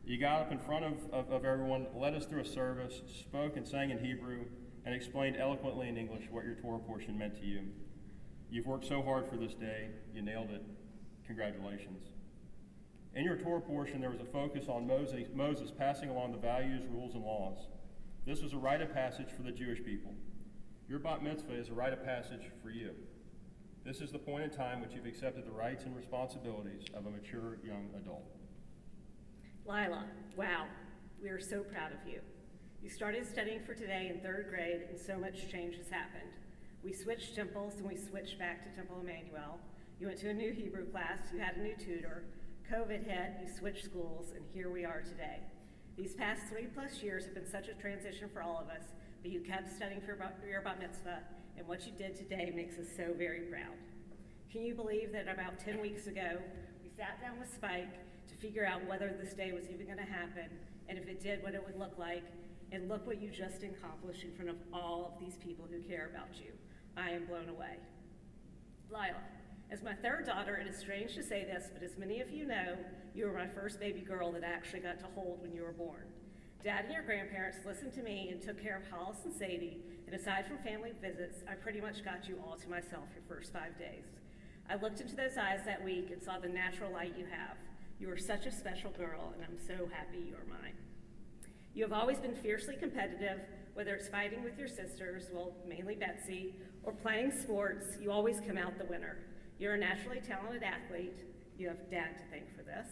You got up in front of everyone, led us through a service, spoke and sang in Hebrew, and explained eloquently in English what your Torah portion meant to you. You've worked so hard for this day. You nailed it. Congratulations. In your Torah portion, there was a focus on Moses passing along the values, rules, and laws. This was a rite of passage for the Jewish people. Your bat mitzvah is a rite of passage for you. This is the point in time which you've accepted the rights and responsibilities of a mature young adult. Lila, wow, we are so proud of you. You started studying for today in 3rd grade, and so much change has happened. We switched temples, and we switched back to Temple Emanu-El. You went to a new Hebrew class, you had a new tutor. COVID hit, you switched schools, and here we are today. These past 3+ years have been such a transition for all of us, but you kept studying for your bat mitzvah, and what you did today makes us so very proud. Can you believe that about 10 weeks ago, we sat down with Spike to figure out whether this day was even going to happen, and if it did, what it would look like, and look what you just accomplished in front of all of these people who care about you. I am blown away. Lila, as my 3rd daughter, it is strange to say this, but as many of you know, you were my first baby girl that I actually got to hold when you were born. Dad and your grandparents listened to me and took care of Hollis and Sadie, and aside from family visits, I pretty much got you all to myself your first 5 days. I looked into those eyes that week and saw the natural light you have. You are such a special girl, and I'm so happy you are mine. You have always been fiercely competitive, whether it's fighting with your sisters, well, mainly Betsy, or playing sports, you always come out the winner. You're a naturally talented athlete. You have Dad to thank for this.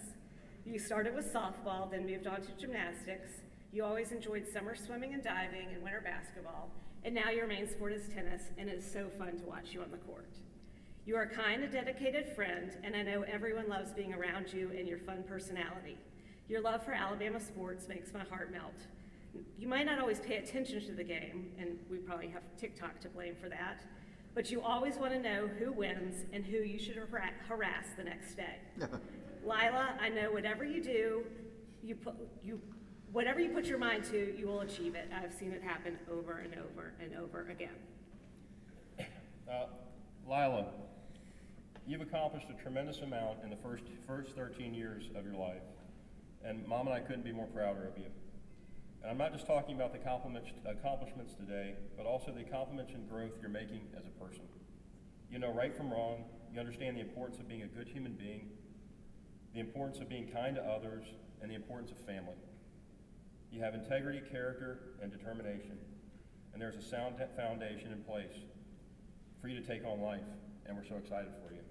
You started with softball, then moved on to gymnastics. You always enjoyed summer swimming and diving and winter basketball, and now your main sport is tennis, and it is so fun to watch you on the court. You are a kind and dedicated friend, and I know everyone loves being around you and your fun personality. Your love for Alabama sports makes my heart melt. You might not always pay attention to the game, and we probably have TikTok to blame for that, but you always want to know who wins and who you should harass the next day. Lila, I know whatever you do, whatever you put your mind to, you will achieve it. I've seen it happen over and over and over again. Lila, you've accomplished a tremendous amount in the first 13 years of your life, and Mom and I couldn't be more prouder of you. And I'm not just talking about the accomplishments today, but also the accomplishments and growth you're making as a person. You know right from wrong, you understand the importance of being a good human being, the importance of being kind to others, and the importance of family. You have integrity, character, and determination, and there's a sound foundation in place for you to take on life, and we're so excited for you.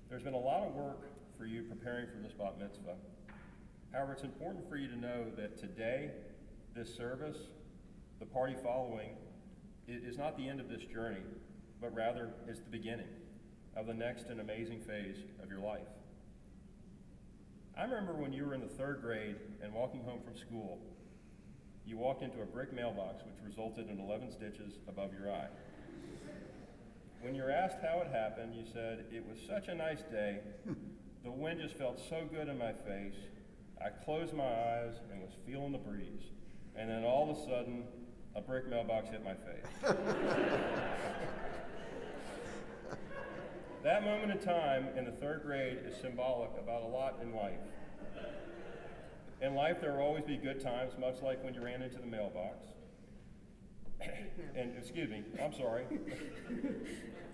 There's been a lot of work for you preparing for this bat mitzvah. However, it's important for you to know that today, this service, the party following, is not the end of this journey, but rather is the beginning of the next and amazing phase of your life. I remember when you were in the 3rd grade and walking home from school, you walked into a brick mailbox which resulted in 11 stitches above your eye. When you were asked how it happened, you said, "It was such a nice day. The wind just felt so good in my face. I closed my eyes and was feeling the breeze. And then all of a sudden, a brick mailbox hit my face." That moment in time in the 3rd grade is symbolic about a lot in life. In life, there will always be good times, much like when you ran into the mailbox. And, excuse me, I'm sorry.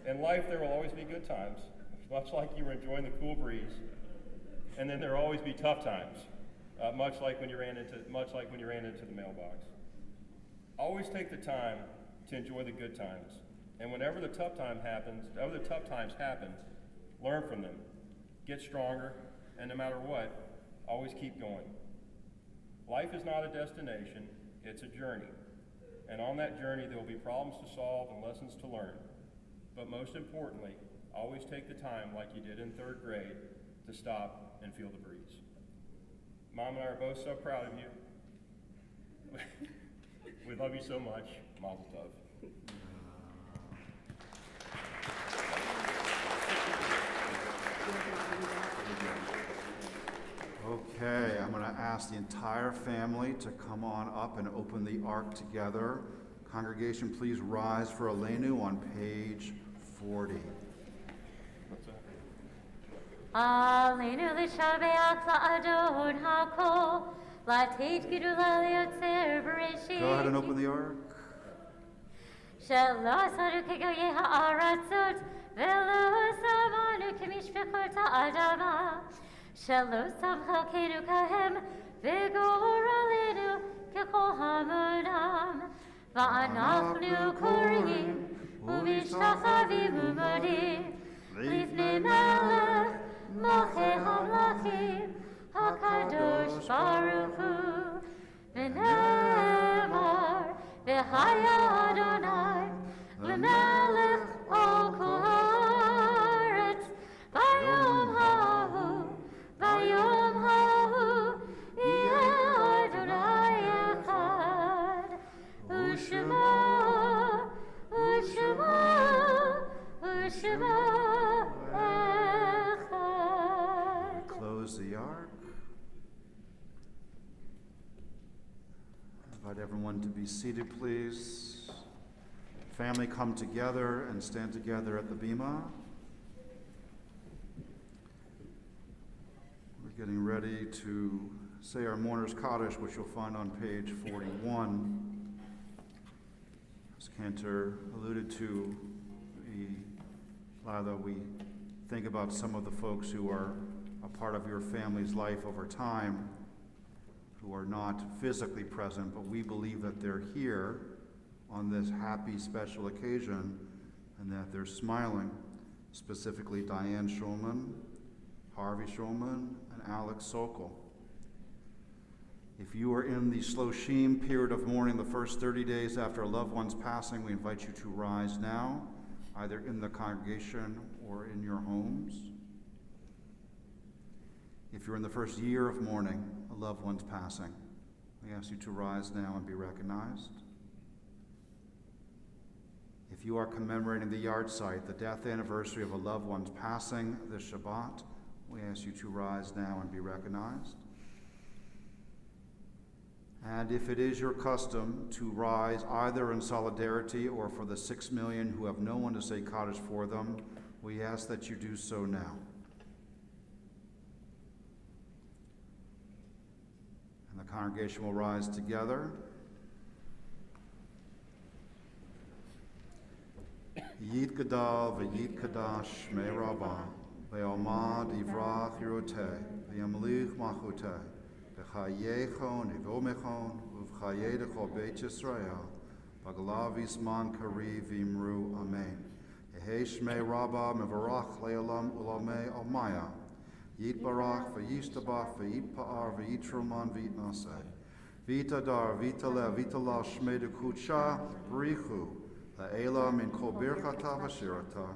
In life, there will always be good times, much like you were enjoying the cool breeze. And then there will always be tough times, much like when you ran into the mailbox. Always take the time to enjoy the good times. And whenever the tough times happen, learn from them, get stronger, and no matter what, always keep going. Life is not a destination, it's a journey. And on that journey, there will be problems to solve and lessons to learn. But most importantly, always take the time, like you did in 3rd grade, to stop and feel the breeze. Mom and I are both so proud of you. We love you so much. Mazel tov. Okay. Okay, I'm going to ask the entire family to come on up and open the ark together. Congregation, please rise for Aleinu on page 40. Aleinu l'shabeach la'adon ha'kol, la'teit gidula li'otzer b'reshit. Go ahead and open the ark. שלא עשנו כגויי הארצות, ולא שמענו כמשפחות האדמה. שלא שם חלקנו כהם, וגורלנו ככל המונם. ואנחנו קוראים ומשתחווים ומודים לפני מלך מלכי המלכים, הקדוש ברוך הוא. ונאמר והיה אדוני למלך על כל הארץ ביום ההוא יהיה אדוני אחד ושמו אחד. Close the ark. Invite everyone to be seated, please. Family, come together and stand together at the bima. We're getting ready to say our mourner's Kaddish, which you'll find on page 41. As Cantor alluded to, we think about some of the folks who are a part of your family's life over time, who are not physically present, but we believe that they're here on this happy, special occasion and that they're smiling, specifically Diane Schulman, Harvey Schulman, and Alex Sokol. If you are in the Shloshim period of mourning, the first 30 days after a loved one's passing, we invite you to rise now, either in the congregation or in your homes. If you're in the first year of mourning a loved one's passing, we ask you to rise now and be recognized. If you are commemorating the yard site, the death anniversary of a loved one's passing this Shabbat, we ask you to rise now and be recognized. And if it is your custom to rise either in solidarity or for the 6 million who have no one to say Kaddish for them, we ask that you do so now. And the congregation will rise together. Yit Gadal v'Yit Kadash Shmei Rabbah ve'Omad Yivrach Yeroteh ve'Yamlich Machuteh v'Chayechon Yivomechon v'Chayei Dechol Beit Yisrael v'Galav Yisman Kari v'Imru Amen. Yehei Shmei Rabbah mevarach le'olam ulamei almaya Yit Barach v'Yishtabach v'Yit Pa'ar v'Yit Truman v'Yit Naseh V'Yit Adar v'Yit Alev v'Yit Alal Shmei Dekutsha B'Richu La'ela min kol birchata v'shirata,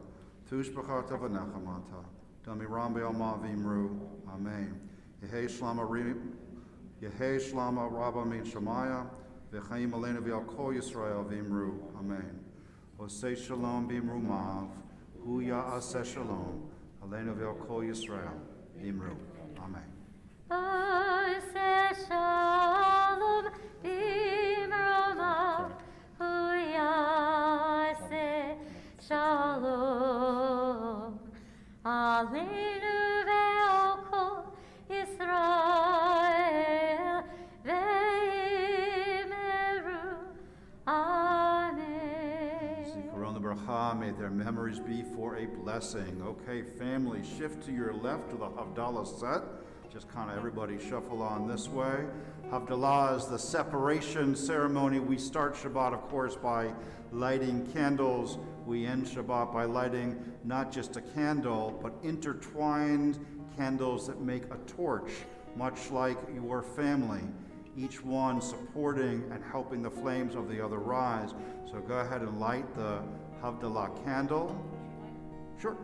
tushbachata v'nechamata, damiram be'alma v'imru, Amen. Yehei shlama rabba min shamaya, v'chaim aleinu v'al kol Yisrael v'imru, Amen. Osei shalom v'imru mav, hu ya'aseh shalom, aleinu v'al kol Yisrael v'imru, Amen. Oseh shalom v'imru mav, Yaseh Shalom Aleinu ve'al kol Yisrael ve'imru Amen. Zikaron l'bracha, may their memories be for a blessing. Okay, family, shift to your left to the Havdalah set. Just kind of everybody shuffle on this way. Havdalah is the separation ceremony. We start Shabbat, of course, by lighting candles. We end Shabbat by lighting not just a candle, but intertwined candles that make a torch, much like your family, each one supporting and helping the flames of the other rise. So go ahead and light the Havdalah candle. Sure.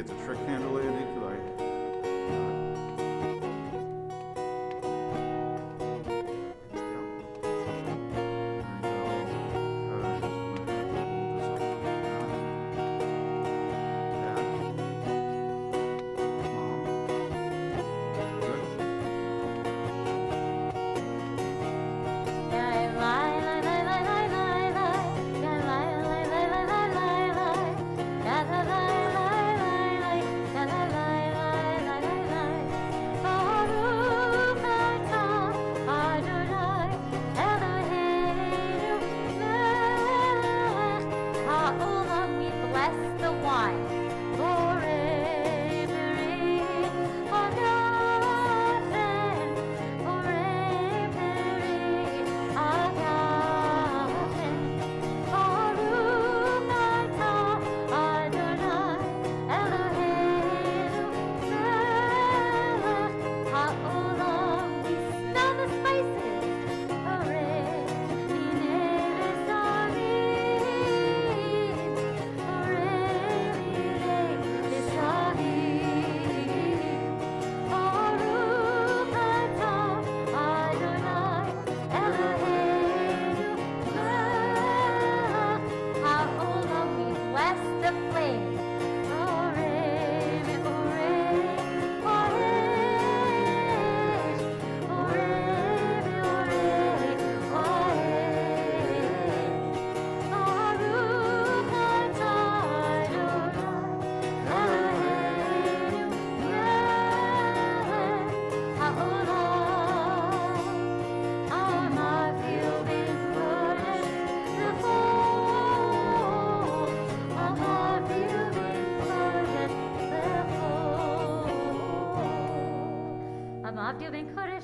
it's a trick handle, Andy? Could I?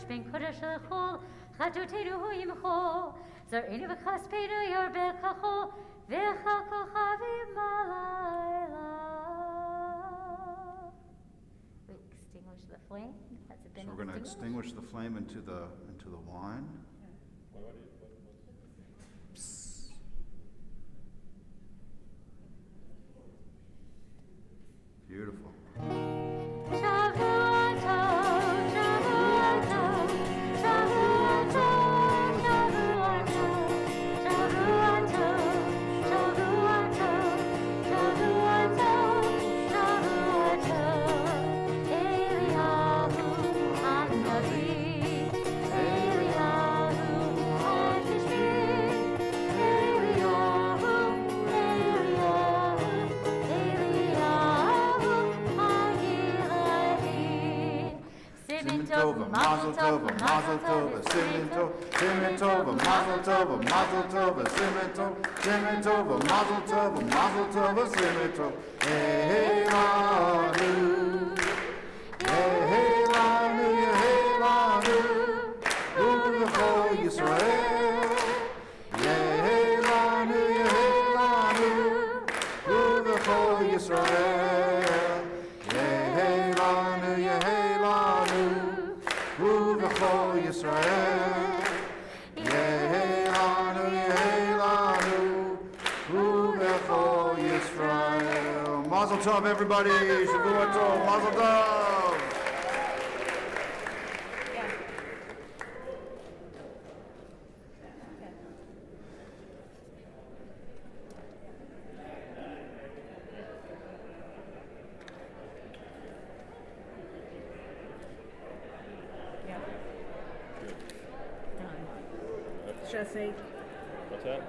ben kodesh lechol, chadotenu hu yimcho, zar'enu v'chaspenu yorbechacho, v'cha kochavim alayla. We extinguish the flame. Has it been So we're going to extinguish the flame into the wine. Psst. Beautiful. Mazel tov, mazel tov, simen tov, simen tov, mazel tov, mazel tov, simen tov, simen tov, mazel tov, mazel tov, simen tov. Hey lanu, hey lanu, hey lanu, u'lechol Yisrael. Hey lanu, u'lechol Yisrael. Hey lanu, U'v'chol Yisrael, Yehelanu, Yehelanu, U'v'chol Yisrael. Mazel tov, everybody. Shavua tov. Mazel tov. Jesse. What's that?